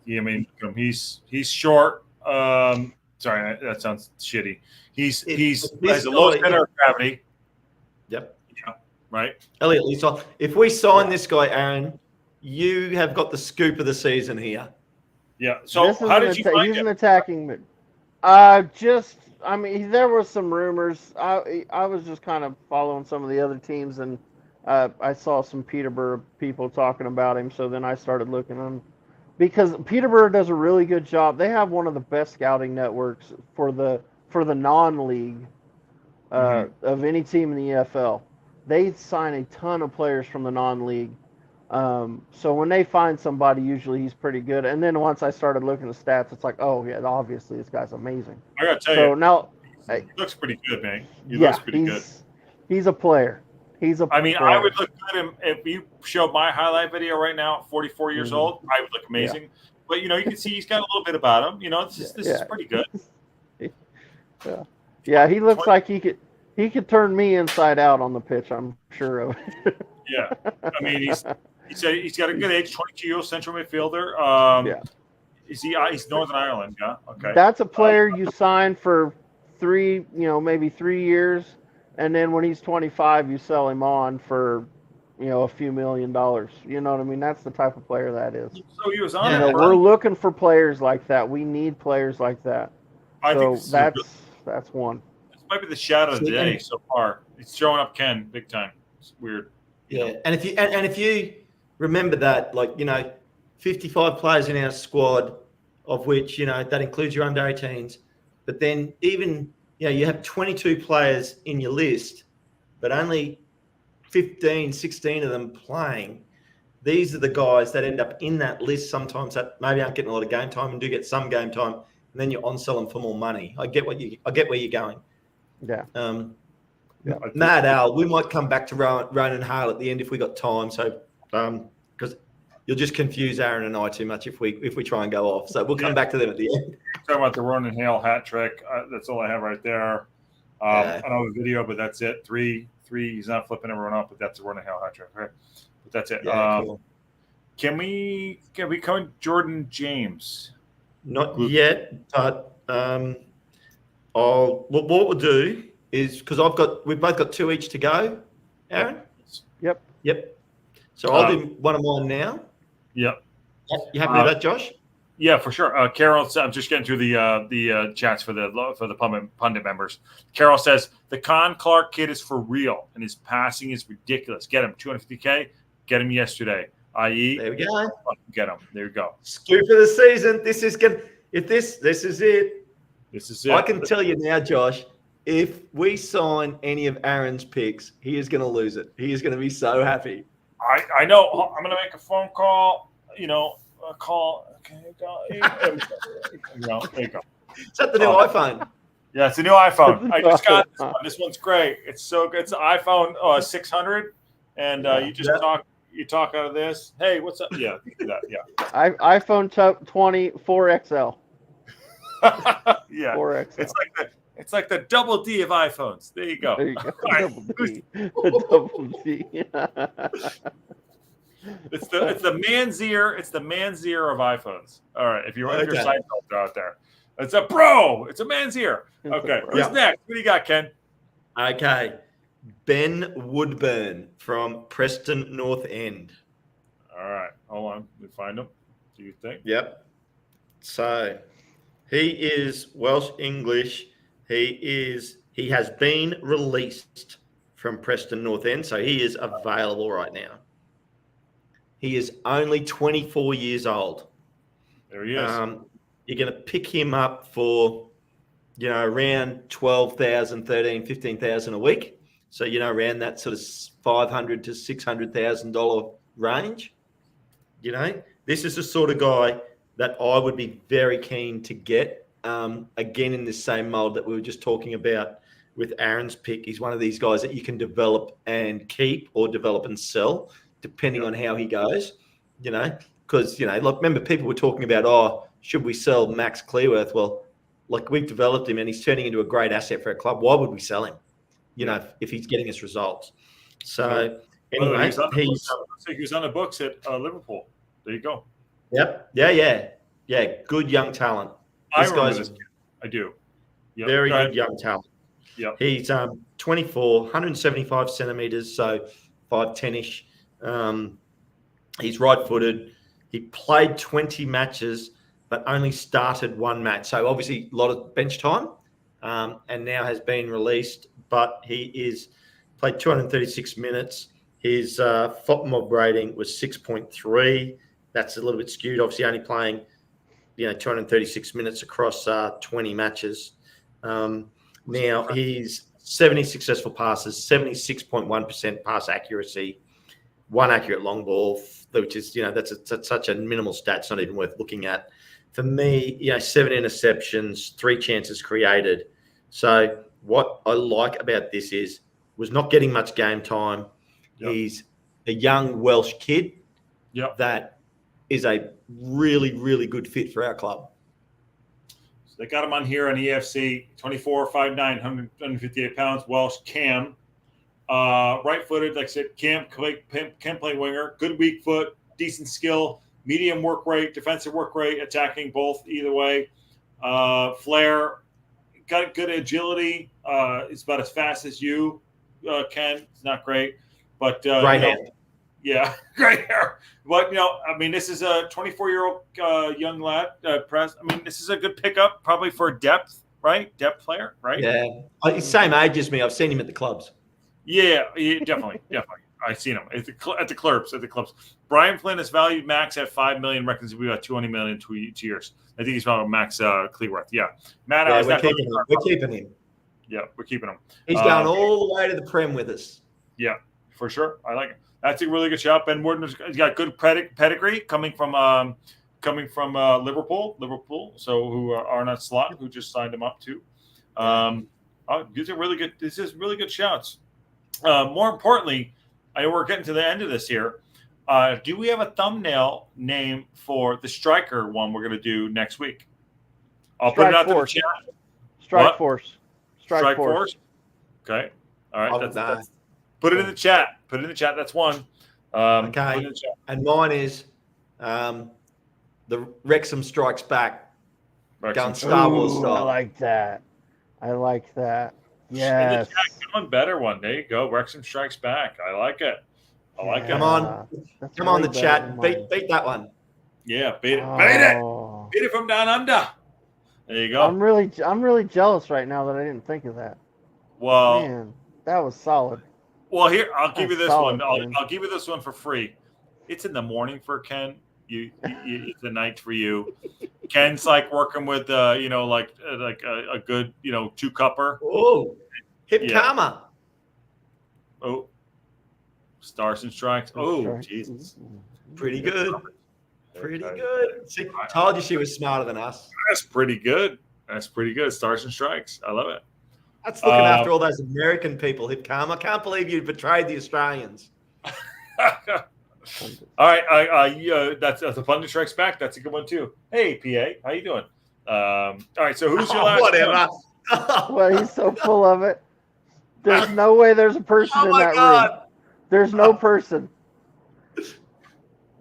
short. Sorry, that sounds shitty. He has a low center of gravity. Yep. Yeah. Right. Elliot, if we sign this guy, Aaron, you have got the scoop of the season here. Yeah. So how did you find he's him? An attacking mid. I mean, there was some rumors. I was just kind of following some of the other teams, and I saw some Peterborough people talking about him. So then I started looking on because Peterborough does a really good job. They have one of the best scouting networks for the non-league of any team in the EFL. They sign a ton of players from the non-league. So when they find somebody, usually he's pretty good. And then once I started looking at stats, it's like, oh yeah, obviously this guy's amazing. I gotta tell So you, now, he looks pretty good, man. He yeah, looks pretty good. He's a player. I mean, I would look good if you showed my highlight video right now at 44 years old. I would look amazing. Yeah. But you can see he's got a little bit about him. This is pretty good. Yeah, he looks like he could turn me inside out on the pitch. I'm sure of it. Yeah, I mean he's got a good age, 22 central midfielder. He's Northern Ireland. Yeah, okay. That's a player you sign for maybe 3 years. And then when he's 25, you sell him on for, a few $1 million. You know what I mean? That's the type of player that is. So he was on it. We're looking for players like that. We need players like that. I think that's one. This might be the shadow of the day so far. He's showing up Ken big time. It's weird. Yeah, and if you remember that, 55 players in our squad, of which that includes your under 18s, but then even you have 22 players in your list, but only 15, 16 of them playing. These are the guys that end up in that list sometimes that maybe aren't getting a lot of game time and do get some game time, and then you on-sell them for more money. I get where you're going. Yeah. Mad Al, we might come back to Ronan Hale at the end if we got time. So, because you'll just confuse Aaron and I too much if we try and go off. So we'll come back to them at the end. Talking about the Ronan Hale hat trick. That's all I have right there. I don't have a video, but that's it. Three. He's not flipping everyone off, but that's the Ronan Hale hat trick. Okay. But that's it. Yeah, cool. Can we come Jordan James? Not yet, but what we'll do is because we've both got 2 each to go, Aaron. Yep. So I'll do one of mine now. Yep. You happy with that, Josh? Yeah, for sure. Carol, I'm just getting through the chats for the pundit members. Carol says the Con Clark kid is for real, and his passing is ridiculous. Get him 250K. Get him yesterday. I.e., there we go. Get him. There you go. Scoop for the season. This is good. This is it. This is it. I can tell you now, Josh. If we sign any of Aaron's picks, he is going to lose it. He is going to be so happy. I know. I'm going to make a phone call. A call. Okay, there you go. Is that the new iPhone? Yeah, it's a new iPhone. I just got this one. This one's great. It's so good. It's an iPhone 600, and you just talk out of this. Hey, what's up? Yeah, do that. Yeah. iPhone 20 4XL. Yeah. 4XL. It's like the double D of iPhones. There you go. There you go. Double D. It's the man's ear. It's the man's ear of iPhones. All right. If you're Seinfeld out there, it's a bro. It's a man's ear. Okay. Who's next? What do you got, Ken? Okay. Ben Woodburn from Preston North End. All right. Hold on. Let me find him. Do you think? Yep. So he is Welsh English. He has been released from Preston North End, so he is available right now. He is only 24 years old. There he is. You're going to pick him up for, around 12,000, 13,000, 15,000 a week. So, around that sort of $500,000 to $600,000 range. This is the sort of guy that I would be very keen to get. Again, in this same mold that we were just talking about with Aaron's pick. He's one of these guys that you can develop and keep or develop and sell, depending on how he goes, because, remember people were talking about, should we sell Max Clearworth? Well, we've developed him and he's turning into a great asset for a club. Why would we sell him, if he's getting us results? So anyway, he was on the books at Liverpool. There you go. Yep. Yeah. Good young talent. I remember this kid. I do. Yep. Very good young talent. Yep. He's 24, 175 centimeters, so 5'10"-ish. He's right-footed. He played 20 matches, but only started one match. So obviously a lot of bench time. and now has been released. But he is played 236 minutes. His FOTMOB rating was 6.3. That's a little bit skewed. Obviously, only playing 236 minutes across 20 matches. Now he's 70 successful passes, 76.1% pass accuracy, 1 accurate long ball, which is that's such a minimal stat. It's not even worth looking at. For me, 7 interceptions, 3 chances created. So what I like about this was not getting much game time. Yep. He's a young Welsh kid. Yep. That is a really, really good fit for our club. So they got him on here on EFC, 24, 5'9", 158 pounds, Welsh cam. Right-footed, like I said, can play winger, good weak foot, decent skill, medium work rate, defensive work rate, attacking both either way. Flair, got good agility. It's about as fast as you can. It's not great, but right hand. Yeah, great hair. But this is a 24-year-old young lad. This is a good pickup, probably for depth, right? Depth player, right? Yeah, he's same age as me. I've seen him at the clubs. Yeah, definitely. I've seen him at the clubs. Brian Flynn is valued max at $5 million. Reckons we got $20 million in 2 years. I think he's about max Clearworth. Yeah, Matt. Yeah, we're keeping him. Yeah, we're keeping him. He's going all the way to the Prem with us. Yeah, for sure. I like it. That's a really good shot. Ben Warden's got good pedigree coming from Liverpool. So who Arnott Slot, who just signed him up too. These are really good. This is really good shouts. More importantly, I know we're getting to the end of this here. Do we have a thumbnail name for the striker one we're going to do next week? I'll put it out to the chat. Strike Force. Strike Force. Okay. All right. That's put it in the chat. Put it in the chat. That's one. Okay. And mine is the Wrexham Strikes Back. Going Star Wars style. I like that. Yeah. In the chat, come on, better one. There you go. Wrexham Strikes Back. I like it. Come on, the chat. Beat that one. Yeah, beat it. Beat it. Beat it from down under. There you go. I'm really jealous right now that I didn't think of that. Well, man, that was solid. Well, here I'll give you this one. I'll give you this one for free. It's in the morning for Ken. It's the night for you. Ken's like working with like a good 2-cupper. Oh, hip karma. Oh, Stars and Strikes. Oh, Jesus. Pretty good. Pretty good. See, told you she was smarter than us. That's pretty good. Stars and Strikes. I love it. That's looking after all those American people, hip karma. I can't believe you betrayed the Australians. All right. That's a Pundit Strikes Back. That's a good one too. Hey, PA, how you doing? All right. So who's your last? Whatever. Well, he's so full of it. There's no way there's a person in that room. There's no person.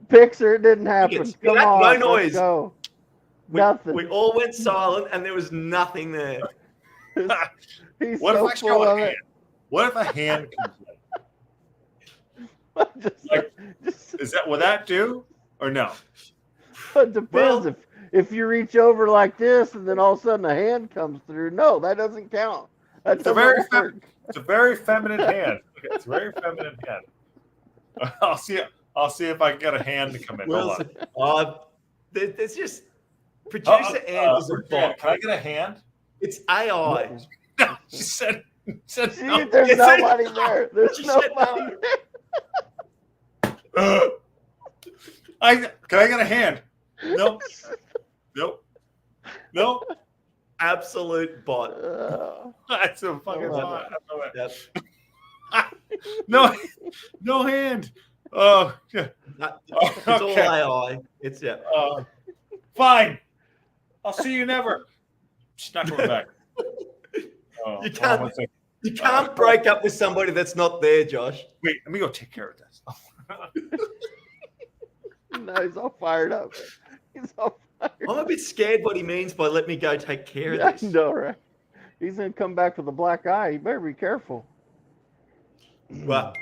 Picks or it didn't happen. Come on, no noise. Let's go. Nothing. We all went silent, and there was nothing there. He's what so if I full show of a it. hand? What if a hand comes in? Will that do or no? It depends. If you reach over like this and then all of a sudden a hand comes through, no, that doesn't count. It's a very feminine hand. Okay, it's a very feminine hand. I'll see if I can get a hand to come in. There's just producer Ant is a bot. Can I get a hand? It's AI. No, she said no. There's nobody there. There's nobody there. Can I get a hand? Nope. Absolute bot. That's a fucking bot. Yep. No hand. Oh, yeah. It's all AI. It's fine. I'll see you never. She's not coming back. You can't break up with somebody that's not there, Josh. Wait, let me go take care of this. No, he's all fired up. I'm a bit scared what he means by let me go take care of this. I know, right? He's going to come back with a black eye. You better be careful. Well,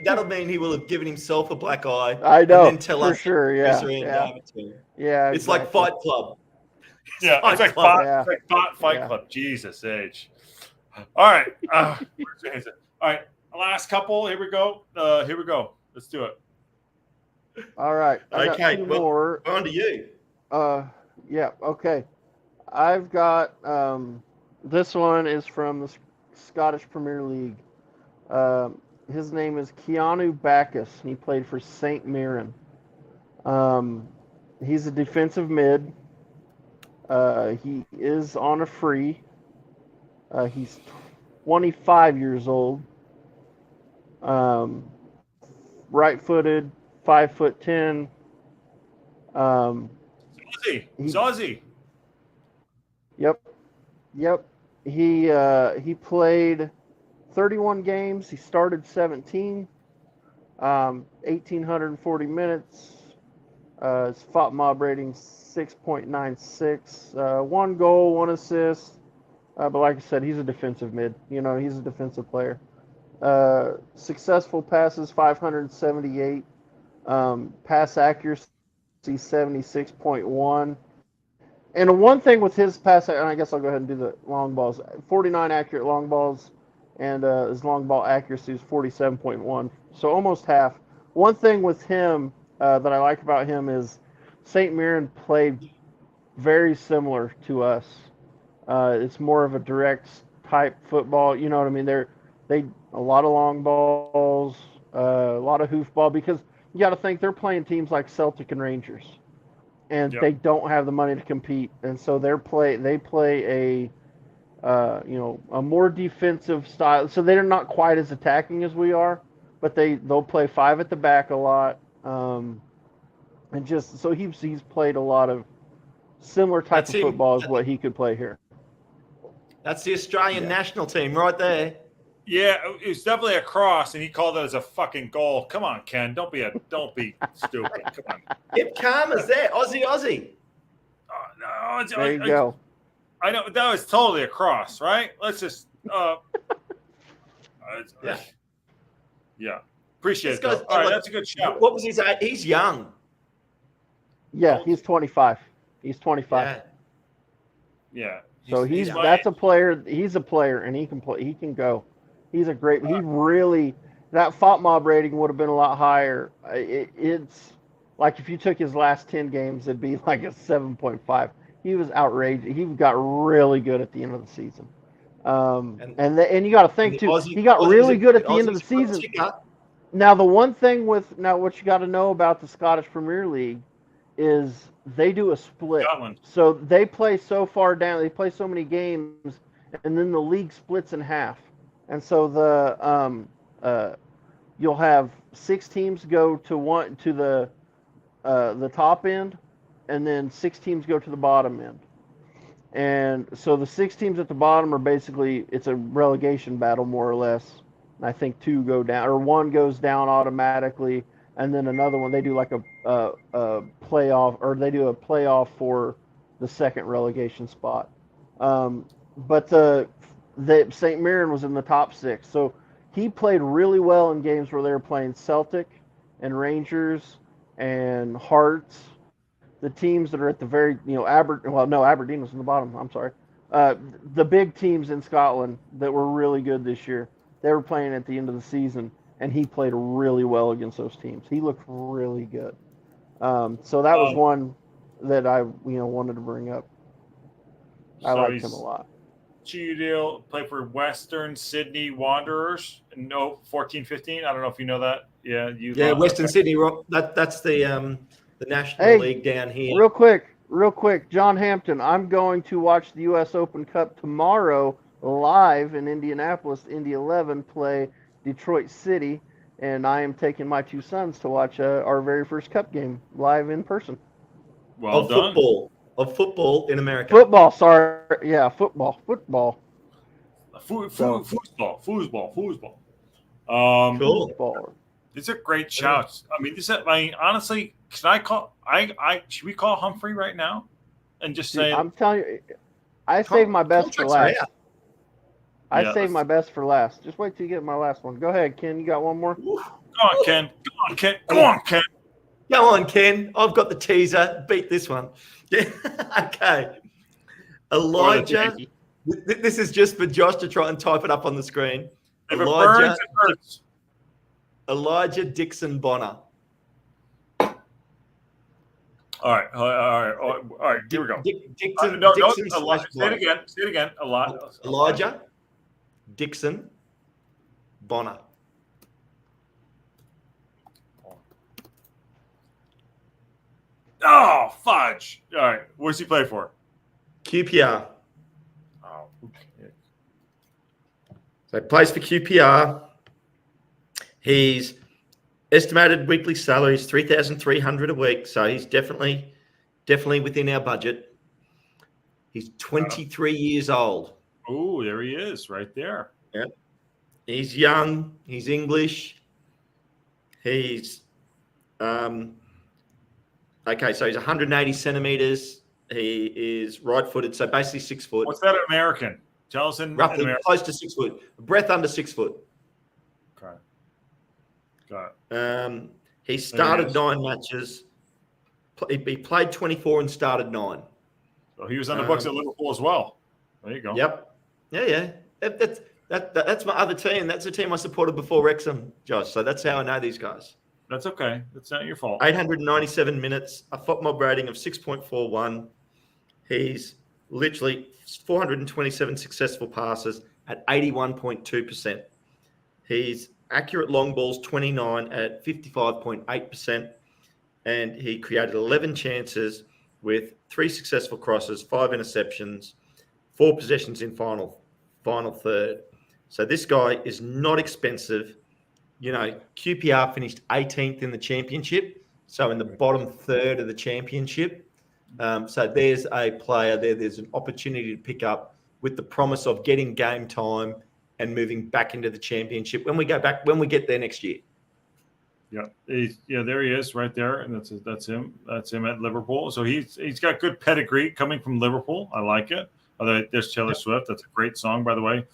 that'll mean he will have given himself a black eye. I know, and then tell for us sure, yeah. Yeah, Yeah, it's like Fight Club. Yeah, Fight it's like Club. Fight Yeah. Club. Jesus age. All right. All right. Last couple. Here we go. Let's do it. All right. I got Okay, two well, more. on to you. Yeah. Okay. I've got this one is from the Scottish Premier League. His name is Keanu Backus. He played for St. Mirren. He's a defensive mid. He is on a free. He's 25 years old. Right-footed, 5'10". He's Aussie. Yep. He played 31 games. He started 17. 1,840 minutes. His FOP mob rating 6.96. 1 goal, 1 assist. But like I said, he's a defensive mid. He's a defensive player. Successful passes 578. Pass accuracy 76.1. And the one thing with his pass, and I guess I'll go ahead and do the long balls. 49 accurate long balls, and his long ball accuracy is 47.1. So almost half. One thing with him that I like about him is St. Mirren played very similar to us. It's more of a direct type football. You know what I mean? They a lot of long balls, a lot of hoofball, because you got to think they're playing teams like Celtic and Rangers, and they don't have the money to compete, and so they play a more defensive style. So they're not quite as attacking as we are, but they'll play 5 at the back a lot, and just so he's played a lot of similar type of football as what he could play here. That's the Australian national team right there. Yeah, it's definitely a cross, and he called it as a fucking goal. Come on, Ken. Don't be stupid. Come on. Yep, Karma's there. Aussie. No, there you go. I know that was totally a cross, right? Let's just yeah. Appreciate it. All right, that's a good shout. What was his age? He's young. Yeah, he's 25. He's 25. Yeah. So that's a player. He's a player, and he can play. He can go. He's a great. He really that FOP mob rating would have been a lot higher. It's like if you took his last 10 games, it'd be like a 7.5. He was outrageous. He got really good at the end of the season. And you got to think too. He got really good at the end of the season. Now the one thing what you got to know about the Scottish Premier League is they do a split. So they play so far down. They play so many games, and then the league splits in half. And so you'll have 6 teams go to the top end, and then 6 teams go to the bottom end. And so the 6 teams at the bottom are basically, it's a relegation battle more or less. And I think 2 go down, or 1 goes down automatically, and then another one they do like a playoff, or they do a playoff for the second relegation spot. But the St. Mirren was in the top 6, so he played really well in games where they were playing Celtic and Rangers and Hearts. The teams that are at the very, Aberdeen was in the bottom. I'm sorry. The big teams in Scotland that were really good this year, they were playing at the end of the season, and he played really well against those teams. He looked really good. So that was one that I, wanted to bring up. I liked him a lot. Deal play for Western Sydney Wanderers. No, 14-15. I don't know if you know that. Yeah, Western Sydney. That's the National League down here. Real quick, John Hampton. I'm going to watch the U.S. Open Cup tomorrow live in Indianapolis. Indy 11 play Detroit City, and I am taking my 2 sons to watch our very first Cup game live in person. Well done. Football in America. Football, sorry. Yeah, football. Foosball. Cool. These are great shouts. I mean, honestly, can I call? Should we call Humphrey right now, and just say? I'm telling you, I saved my best for last. I saved my best for last. Just wait till you get my last one. Go ahead, Ken. You got one more? Go on, Ken. Go on, Ken. Go on, Ken. I've got the teaser. Beat this one. Yeah. Okay. Elijah. This is just for Josh to try and type it up on the screen. If it burns, it hurts. Elijah Dixon Bonner. All right. Here we go. Dixon. Say it again. Elijah Dixon Bonner. Oh, fudge. All right. Where's he play for? QPR. Oh, okay. So he plays for QPR. His estimated weekly salary is $3,300 a week. So he's definitely within our budget. He's 23 years old. Oh, there he is, right there. Yeah. He's young. He's English. He's okay. So he's 180 centimeters. He is right-footed, so basically 6 foot. What's that in American? Tell us in roughly American. Close to 6 foot. A breath under 6 foot. Okay. Got it. He started 9 matches. He played 24 and started 9. So he was on the books at Liverpool as well. There you go. Yep. Yeah. That's my other team. That's the team I supported before Wrexham, Josh. So that's how I know these guys. That's okay. That's not your fault. 897 minutes, a FOTMOB rating of 6.41. He's literally 427 successful passes at 81.2%. He's accurate long balls 29 at 55.8%. And he created 11 chances with 3 successful crosses, 5 interceptions, 4 possessions in final third. So this guy is not expensive. You know, QPR finished 18th in the championship, so in the bottom third of the championship. So there's a player there. There's an opportunity to pick up with the promise of getting game time and moving back into the championship when we get there next year. Yeah, there he is, right there, and that's him. That's him at Liverpool. So he's got good pedigree coming from Liverpool. I like it. There's Taylor Swift. That's a great song, by the way.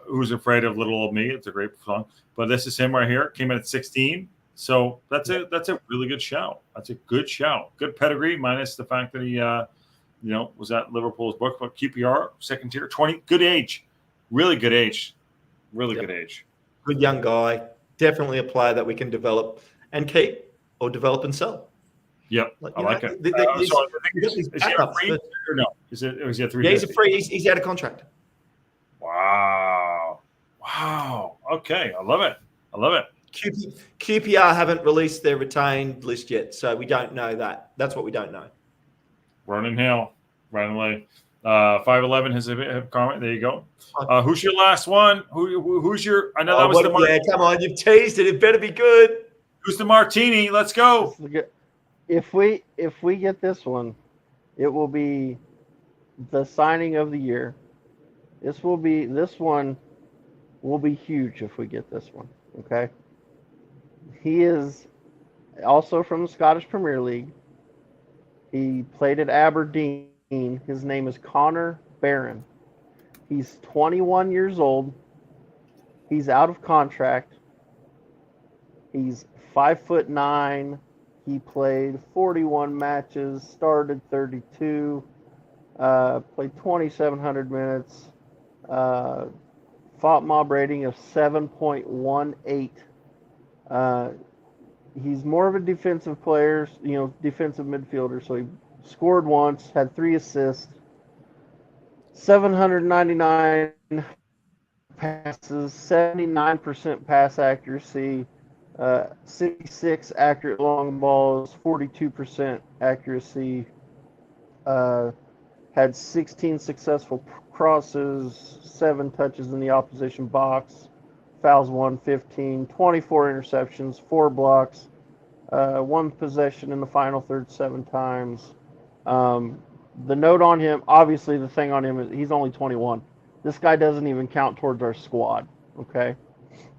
Who's Afraid of Little Old Me? It's a great song. But this is him right here. Came in at 16. So that's a really good shout. That's a good shout. Good pedigree, minus the fact that he was at Liverpool's book. But QPR, second tier, 20, good age. Really good age. Good age. Good young guy. Definitely a player that we can develop and keep or develop and sell. Yep, I like it. Is he a free or no? Is he a 3? Yeah, he's a free. He's out of contract. Wow. Okay, I love it. QPR haven't released their retained list yet, so we don't know that. That's what we don't know. Ronan Hale, right away. 5'11" has a comment. There you go. Who's your last one? Who's your? I know that was the martini. Yeah, come on, you've teased it. It better be good. Who's the martini? Let's go. If we get this one, it will be the signing of the year. This one will be huge if we get this one. Okay. He is also from the Scottish Premier League. He played at Aberdeen. His name is Connor Barron. He's 21 years old. He's out of contract. He's 5'9". He played 41 matches, started 32, played 2,700 minutes, FOTMOB rating of 7.18. He's more of a defensive player, defensive midfielder. So he scored once, had 3 assists, 799 passes, 79% pass accuracy, 66 accurate long balls, 42% accuracy, had 16 successful crosses, 7 touches in the opposition box, fouls 115, 24 interceptions, 4 blocks, 1 possession in the final third 7 times. The note on him, obviously the thing on him is he's only 21. This guy doesn't even count towards our squad, okay?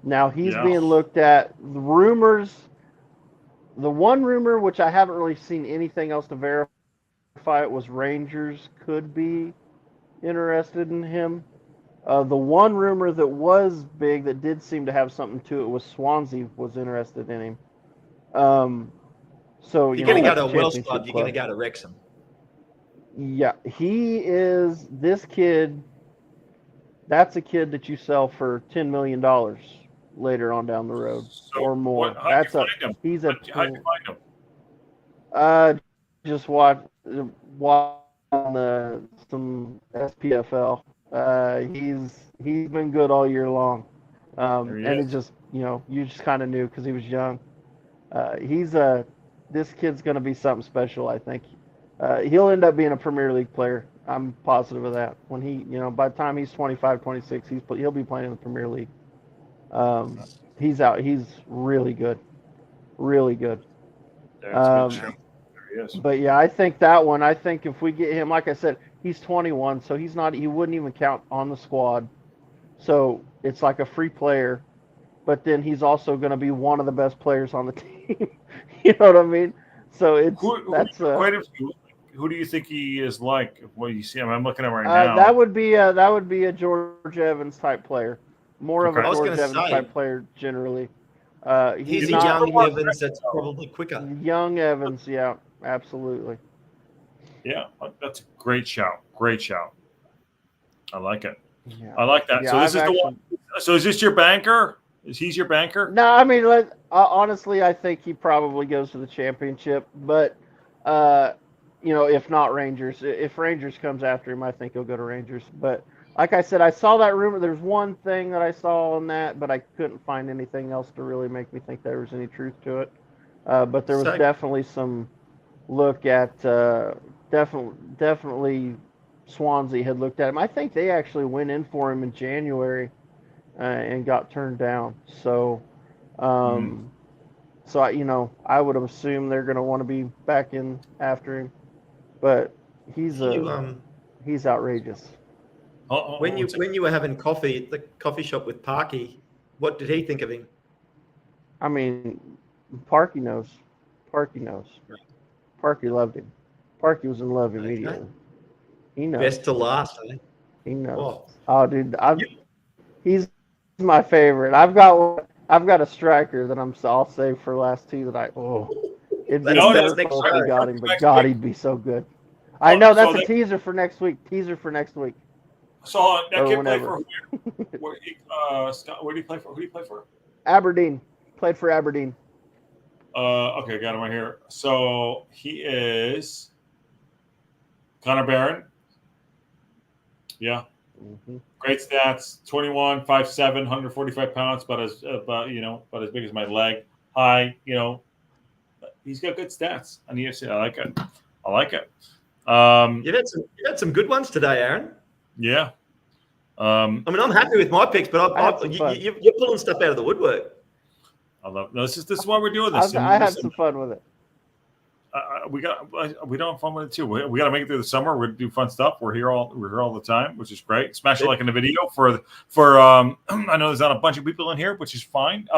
Now he's being looked at. The rumors, the one rumor, which I haven't really seen anything else to verify it, was Rangers could be interested in him. The one rumor that was big that did seem to have something to it was Swansea was interested in him. So you're going to go to a Welsh club, you're going to go to Wrexham. Yeah, he is this kid. That's a kid that you sell for $10 million later on down the road So or what? more. How do you That's a find him? he's a How do you find him? just watch on some SPFL. He's been good all year long, There he and it is. just you just kind of knew because he was young. He's this kid's going to be something special. I think he'll end up being a Premier League player. I'm positive of that. When he by the time he's 25, 26, he'll be playing in the Premier League. He's out. He's really good, really good. That's a good Um, show. There he is. But yeah, I think that one. I think if we get him, like I said, he's 21, so he's not. He wouldn't even count on the squad. So it's like a free player. But then he's also going to be one of the best players on the team. You know what I mean? So Who do you think he is like? What you see him? I'm looking at him right now. that would be a George Evans type player, more of a Okay. I was George going to Evans say, type player generally. he's He's a not. young Evans that's probably quicker. Young Evans. Yeah, absolutely. Yeah, that's a great shout. Great shout. I like it. Yeah. I like that. Yeah, So this I've is the one. So is this your banker? Is he's your banker? No, I mean, honestly, I think he probably goes to the championship. But, if not Rangers, if Rangers comes after him, I think he'll go to Rangers. But like I said, I saw that rumor. There's one thing that I saw on that, but I couldn't find anything else to really make me think there was any truth to it. But there was So, definitely some look at definitely Swansea had looked at him. I think they actually went in for him in January and got turned down. So, Mm. I would assume they're going to want to be back in after him. But he's you, he's outrageous. when you were having coffee at the coffee shop with Parky, what did he think of him? I mean, Parky knows. Parky knows. Parky loved him. Parky was in love immediately. He knows. Best to last, eh? He knows. Oh. Oh, dude, he's my favorite. I've got a striker that I'll save for last two that it'd be That's hurtful next if we show. got him, but God, he'd be so good. I know that's a teaser for next week. Teaser for next week. So that Or kid played whenever. for Scott, where do you play for? Who do you play for? Aberdeen. Played for Aberdeen. Okay, got him right here. So he is Connor Barron. Yeah. Mm-hmm. Great stats. 21, 5'7", 145 pounds, about as big as my leg. High, he's got good stats on the UFC. I like it. I like it. You've had some good ones today, Aaron. Yeah. I mean, I'm happy with my picks, but you're pulling stuff out of the woodwork. I love this is why we're doing this. I had some fun with it. We don't have fun with it too. We got to make it through the summer. We're gonna do fun stuff. We're here all the time, which is great. Smash a like in the video for I know there's not a bunch of people in here, which is fine.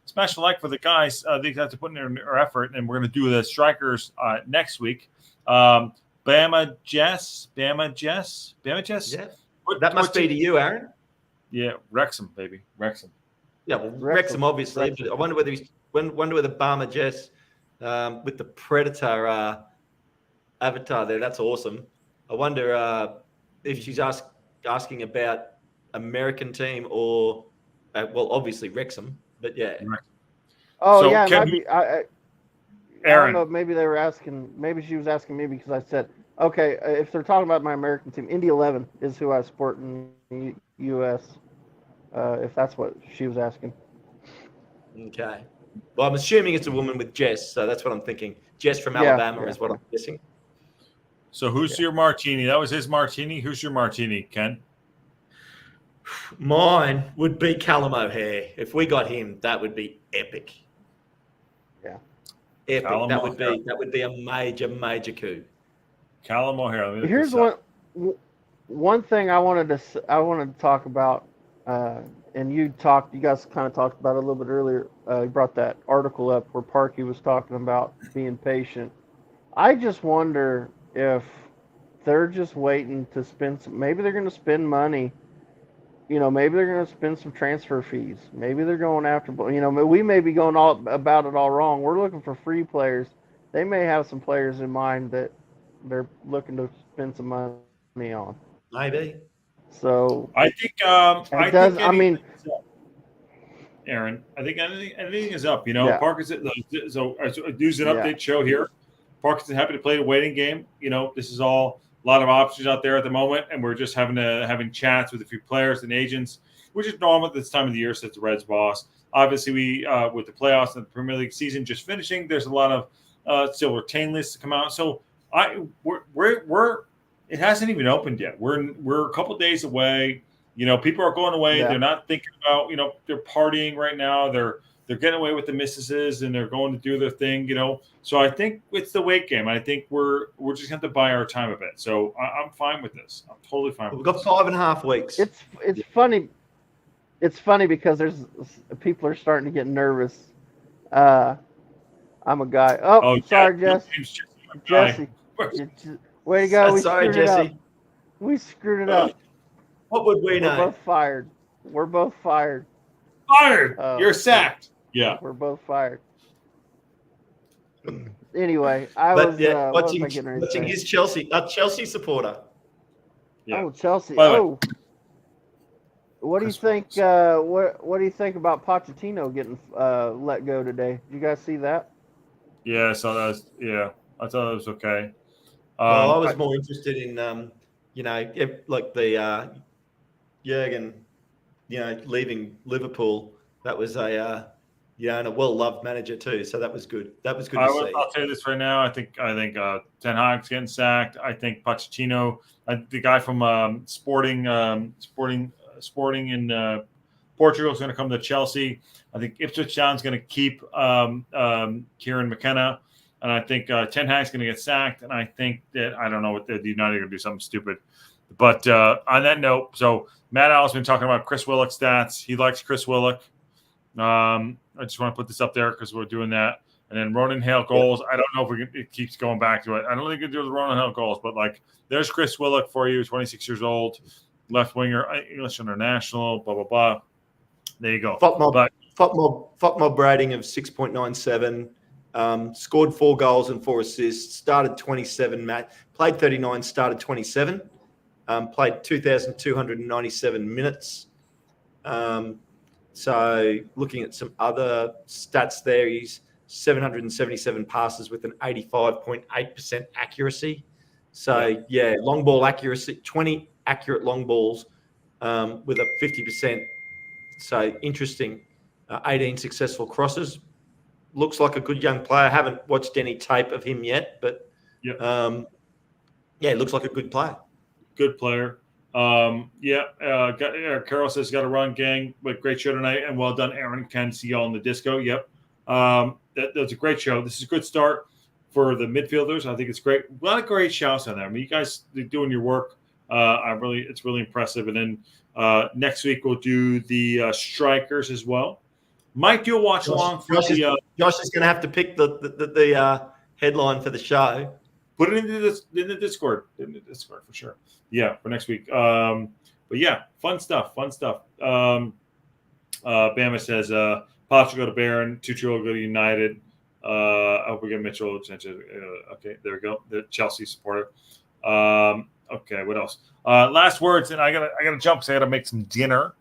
Smash a like for the guys. They have to put in their effort, and we're gonna do the strikers next week. Bama Jess. Yeah, that must be to you, Aaron. Yeah, Wrexham, baby, Wrexham. Yeah, well, Wrexham obviously. But I wonder whether Bama Jess with the Predator avatar there. That's awesome. I wonder if she's asking about American team or obviously Wrexham. But yeah. Oh So yeah, it can might we- be. I Aaron, don't know. Maybe they were asking. Maybe she was asking me because I said, okay, if they're talking about my American team, Indy 11 is who I support in the U.S. If that's what she was asking. Okay. Well, I'm assuming it's a woman with Jess, so that's what I'm thinking. Jess from Alabama is what I'm guessing. So who's your martini? That was his martini. Who's your martini, Ken? Mine would be Callum O'Hare. If we got him, that would be epic. Yeah. Epic. Callum That O'Hare. would be a major coup. Callum O'Hare. Here's one thing I wanted to talk about, and you guys kind of talked about it a little bit earlier. You brought that article up where Parky was talking about being patient. I just wonder if they're just waiting to spend maybe they're going to spend money. Maybe they're going to spend some transfer fees. Maybe they're going after, we may be going all about it all wrong. We're looking for free players. They may have some players in mind that they're looking to spend some money on. Maybe. So I think. it does. I mean, Aaron, I think anything is up. Yeah. Park is so news and update show here. Park is happy to play the waiting game. This is all a lot of options out there at the moment, and we're just having chats with a few players and agents, which is normal at this time of the year since the Reds boss. Obviously, we with the playoffs and the Premier League season just finishing, there's a lot of still retain lists to come out. So we're it hasn't even opened yet. We're a couple days away. People are going away. Yeah. They're not thinking about, they're partying right now. They're getting away with the missuses and they're going to do their thing, So I think it's the wait game. I think we're just going to have to buy our time a bit. So I'm fine with this. I'm totally fine. We've got 5.5 weeks. It's funny. It's funny because there's people are starting to get nervous. I'm a guy. Oh, sorry, Jesse. Way to go. We Sorry, screwed it Jesse. up. We screwed it up. What would we know? We're both fired. We're both fired. Fired. You're sacked. Yeah. We're both fired. Anyway, watching his Chelsea supporter. Yeah. Oh, Chelsea. What do you think? What do you think about Pochettino getting let go today? Did you guys see that? Yeah, I saw that. I thought it was okay. I was more interested in, like the Jurgen, leaving Liverpool. That was and a well-loved manager too. So that was good. That was good to see. I'll tell you this right now. I think Ten Hag's getting sacked. I think Pochettino, the guy from Sporting in Portugal, is going to come to Chelsea. I think Ipswich Town's going to keep Kieran McKenna. And I think Ten Hag's going to get sacked. And I think that, I don't know what the United are going to do something stupid. But on that note, so Matt Allen's been talking about Chris Willock stats. He likes Chris Willock. I just want to put this up there because we're doing that. And then Ronan Hale goals. I don't know if it keeps going back to it. I don't think it can do with Ronan Hale goals, but there's Chris Willock for you, 26 years old, left winger, English international, blah, blah, blah. There you go. FOTMob rating of 6.97. Scored 4 goals and 4 assists. Started 27 played 39. Started 27. Played 2,297 minutes. So looking at some other stats there, he's 777 passes with an 85.8% accuracy. So long ball accuracy, 20 accurate long balls with a 50%. So interesting. 18 successful crosses. Looks like a good young player. Haven't watched any tape of him yet, but looks like a good player. Good player. Carol says, got to run, gang. But great show tonight, and well done, Aaron. Can see y'all in the disco. Yep. That's a great show. This is a good start for the midfielders. I think it's great. A lot of great shouts on there. I mean, you guys are doing your work. It's really impressive. And then next week we'll do the strikers as well. Might do a watch along. Josh is going to have to pick the headline for the show. Put it in the Discord. In the Discord for sure. Yeah, for next week. But yeah, fun stuff. Bama says, Pops will go to Barron, Tuchel will go to United. I hope we get Mitchell. Okay, there we go. The Chelsea supporter. Okay, what else? Last words, and I gotta jump because I gotta make some dinner.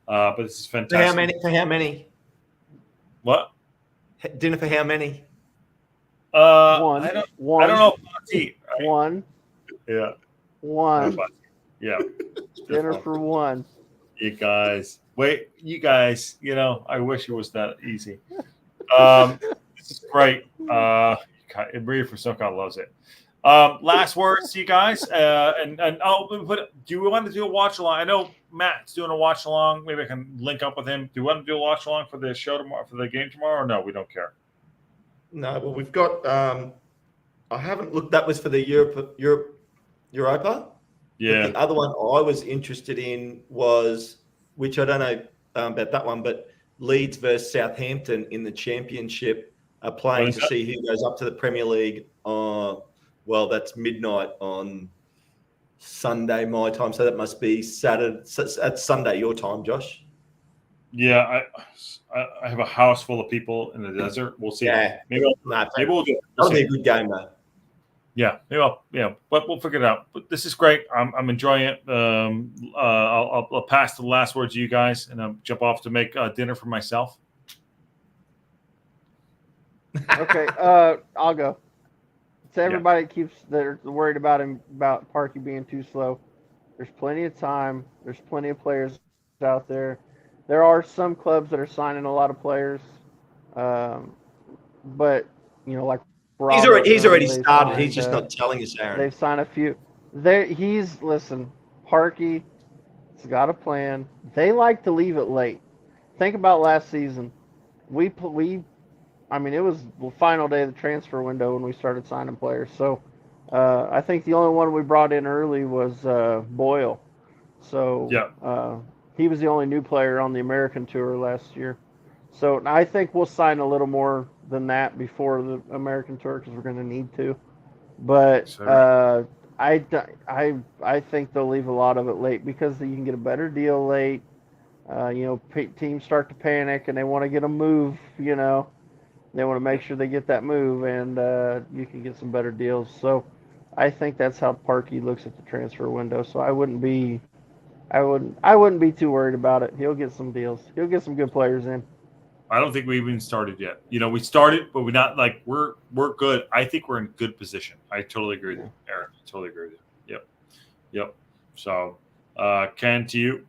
But this is fantastic. For how many? What? Dinner for how many? One. I don't know. One. Yeah. One. Yeah. Dinner for one. You guys. I wish it was that easy. This is great. Maria from SoCal loves it. Last words to you guys. Do we want to do a watch along? I know Matt's doing a watch along. Maybe I can link up with him. Do you want to do a watch along for the show tomorrow, for the game tomorrow, or no? We don't care. No, well, we've got. I haven't looked. That was for the Europa. Yeah. But the other one I was interested in was, which I don't know about that one, but Leeds versus Southampton in the Championship are playing to see who goes up to the Premier League. Well, that's midnight on Sunday my time, so that must be Saturday. That's Sunday your time, Josh. Yeah, I have a house full of people in the desert. We'll see. Yeah, maybe we'll do it. That'll be a good game, though. Yeah, well, yeah, but we'll figure it out. But this is great. I'm enjoying it. I'll pass the last word to you guys, and I'll jump off to make dinner for myself. Okay, I'll go. To everybody that keeps that are worried about Parky being too slow, there's plenty of time. There's plenty of players out there. There are some clubs that are signing a lot of players, but like He's already they've started. signed, He's just not telling us, Aaron. they've signed a few. Listen, Parky's got a plan. They like to leave it late. Think about last season. I mean, it was the final day of the transfer window when we started signing players. So I think the only one we brought in early was Boyle. So he was the only new player on the American tour last year. So I think we'll sign a little more than that before the American tour because we're going to need to. But I think they'll leave a lot of it late because you can get a better deal late. Teams start to panic and they want to get a move. They want to make sure they get that move, and you can get some better deals. So I think that's how Parky looks at the transfer window. So I wouldn't be too worried about it. He'll get some deals. He'll get some good players in. I don't think we even started yet. We started, but we're not we're good. I think we're in good position. I totally agree with you, Aaron. I totally agree with you. Yep. So, Ken, to you.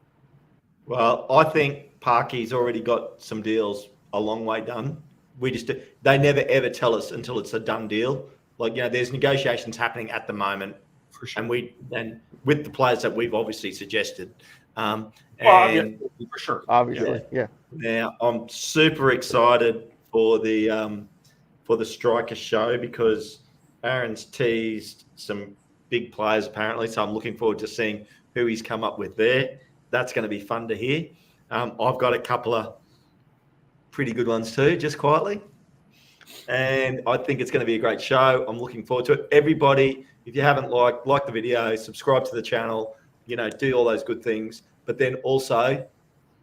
Well, I think Parky's already got some deals a long way done. They never ever tell us until it's a done deal. There's negotiations happening at the moment, For sure. and with the players that we've obviously suggested. For sure. Obviously, yeah. Now I'm super excited for the striker show because Aaron's teased some big players apparently, so I'm looking forward to seeing who he's come up with there. That's going to be fun to hear. I've got a couple of pretty good ones too, just quietly. And I think it's going to be a great show. I'm looking forward to it. Everybody, if you haven't like the video, subscribe to the channel, do all those good things. But then also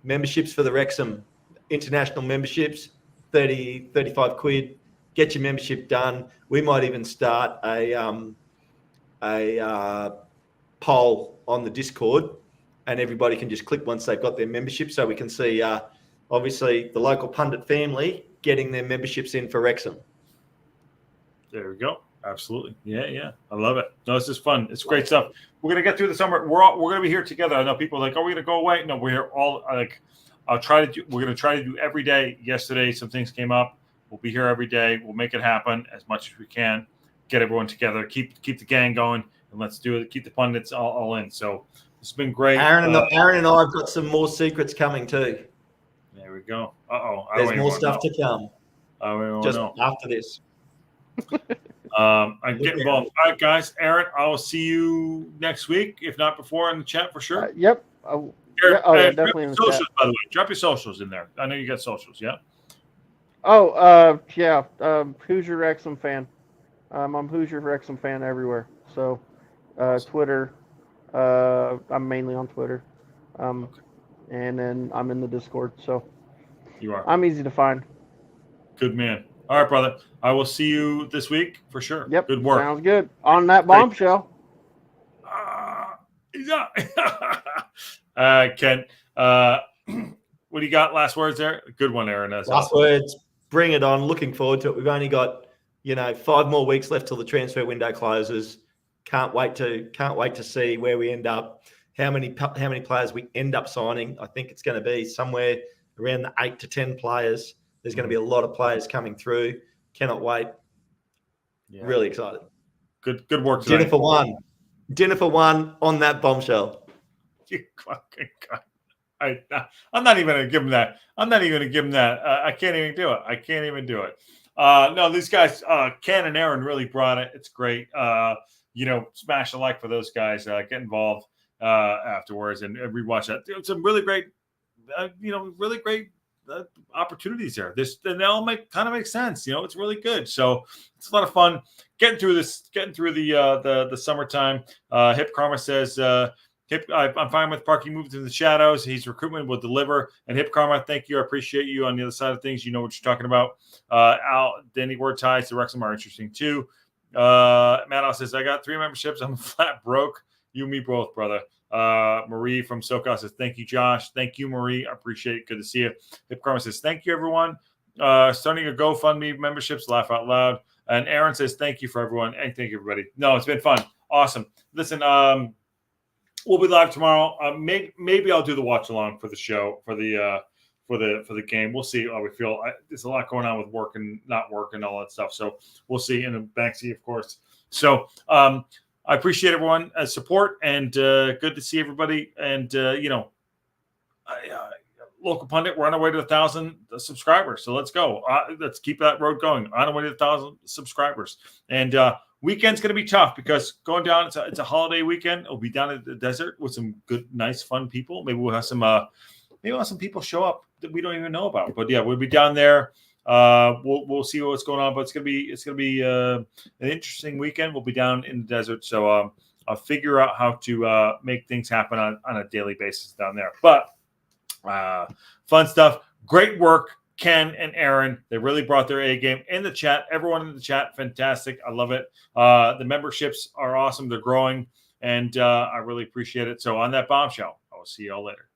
memberships for the Wrexham international memberships, 30, 35 quid. Get your membership done. We might even start a poll on the Discord, and everybody can just click once they've got their membership, so we can see obviously the local pundit family getting their memberships in for Wrexham. There we go. Absolutely. Yeah. I love it. No, this is fun. It's great stuff. We're gonna get through the summer. We're gonna be here together. I know people are like, "Are we gonna go away?" No, we're here all we're gonna try to do every day. Yesterday, some things came up. We'll be here every day. We'll make it happen as much as we can. Get everyone together. Keep the gang going, and let's do it. Keep the pundits all in. So it's been great. Aaron and I have got some more secrets coming too. There we go. There's more stuff to come. Just know. after this. I get involved. All right, guys. Aaron, I will see you next week, if not before, in the chat for sure. Yep. Definitely in the socials, chat. by the way. Drop your socials in there. I know you got socials, yeah? Yeah. Hoosier Wrexham fan. I'm Hoosier Wrexham fan everywhere. So, Twitter. I'm mainly on Twitter. And then I'm in the Discord. So, you are. I'm easy to find. Good man. All right, brother. I will see you this week for sure. Yep. Good work. Sounds good. On that bombshell. Ken, what do you got? Last words there? Good one, Aaron. Last words. Bring it on. Looking forward to it. We've only got 5 more weeks left till the transfer window closes. Can't wait to see where we end up. How many players we end up signing. I think it's going to be somewhere around the 8 to 10 players. There's going to be a lot of players coming through. Cannot wait. Yeah. Really excited. Good work tonight. Dinner for one on that bombshell. You fucking God. I'm not even going to give him that. I can't even do it. No, these guys, Ken and Aaron really brought it. It's great. Smash a like for those guys. Get involved afterwards and rewatch that. Some really great, really great opportunities there. They all kind of make sense. It's really good. So it's a lot of fun getting through the summertime. Hip Karma says, I'm fine with Parky moving to the shadows. His recruitment will deliver. And Hip Karma, thank you. I appreciate you on the other side of things. You know what you're talking about. Danny Word ties to Wrexham are interesting too. Matt says, I got 3 memberships. I'm flat broke. You and me both, brother. Marie from SoCal says, thank you, Josh. Thank you, Marie. I appreciate it. Good to see you. Hip Karma says, thank you, everyone. Starting a GoFundMe memberships, laugh out loud. And Aaron says, thank you for everyone. And thank you, everybody. No, it's been fun. Awesome. Listen, we'll be live tomorrow. Maybe I'll do the watch along for the show, for the game. We'll see how we feel. There's a lot going on with work and not work and all that stuff. So we'll see. And Banksy, of course. So I appreciate everyone's support, and good to see everybody. And, local pundit, we're on our way to 1,000 subscribers. So let's go. Let's keep that road going. On our way to 1,000 subscribers. And weekend's going to be tough because going down, it's a holiday weekend. We'll be down at the desert with some good, nice, fun people. Maybe we'll have some people show up that we don't even know about. But yeah, we'll be down there. We'll see what's going on. But it's gonna be an interesting weekend. We'll be down in the desert, so I'll figure out how to make things happen on a daily basis down there. But fun stuff. Great work, Ken and Aaron. They really brought their A game in the chat. Everyone in the chat, fantastic. I love it. The memberships are awesome. They're growing, and I really appreciate it. So on that bombshell, I will see you all later.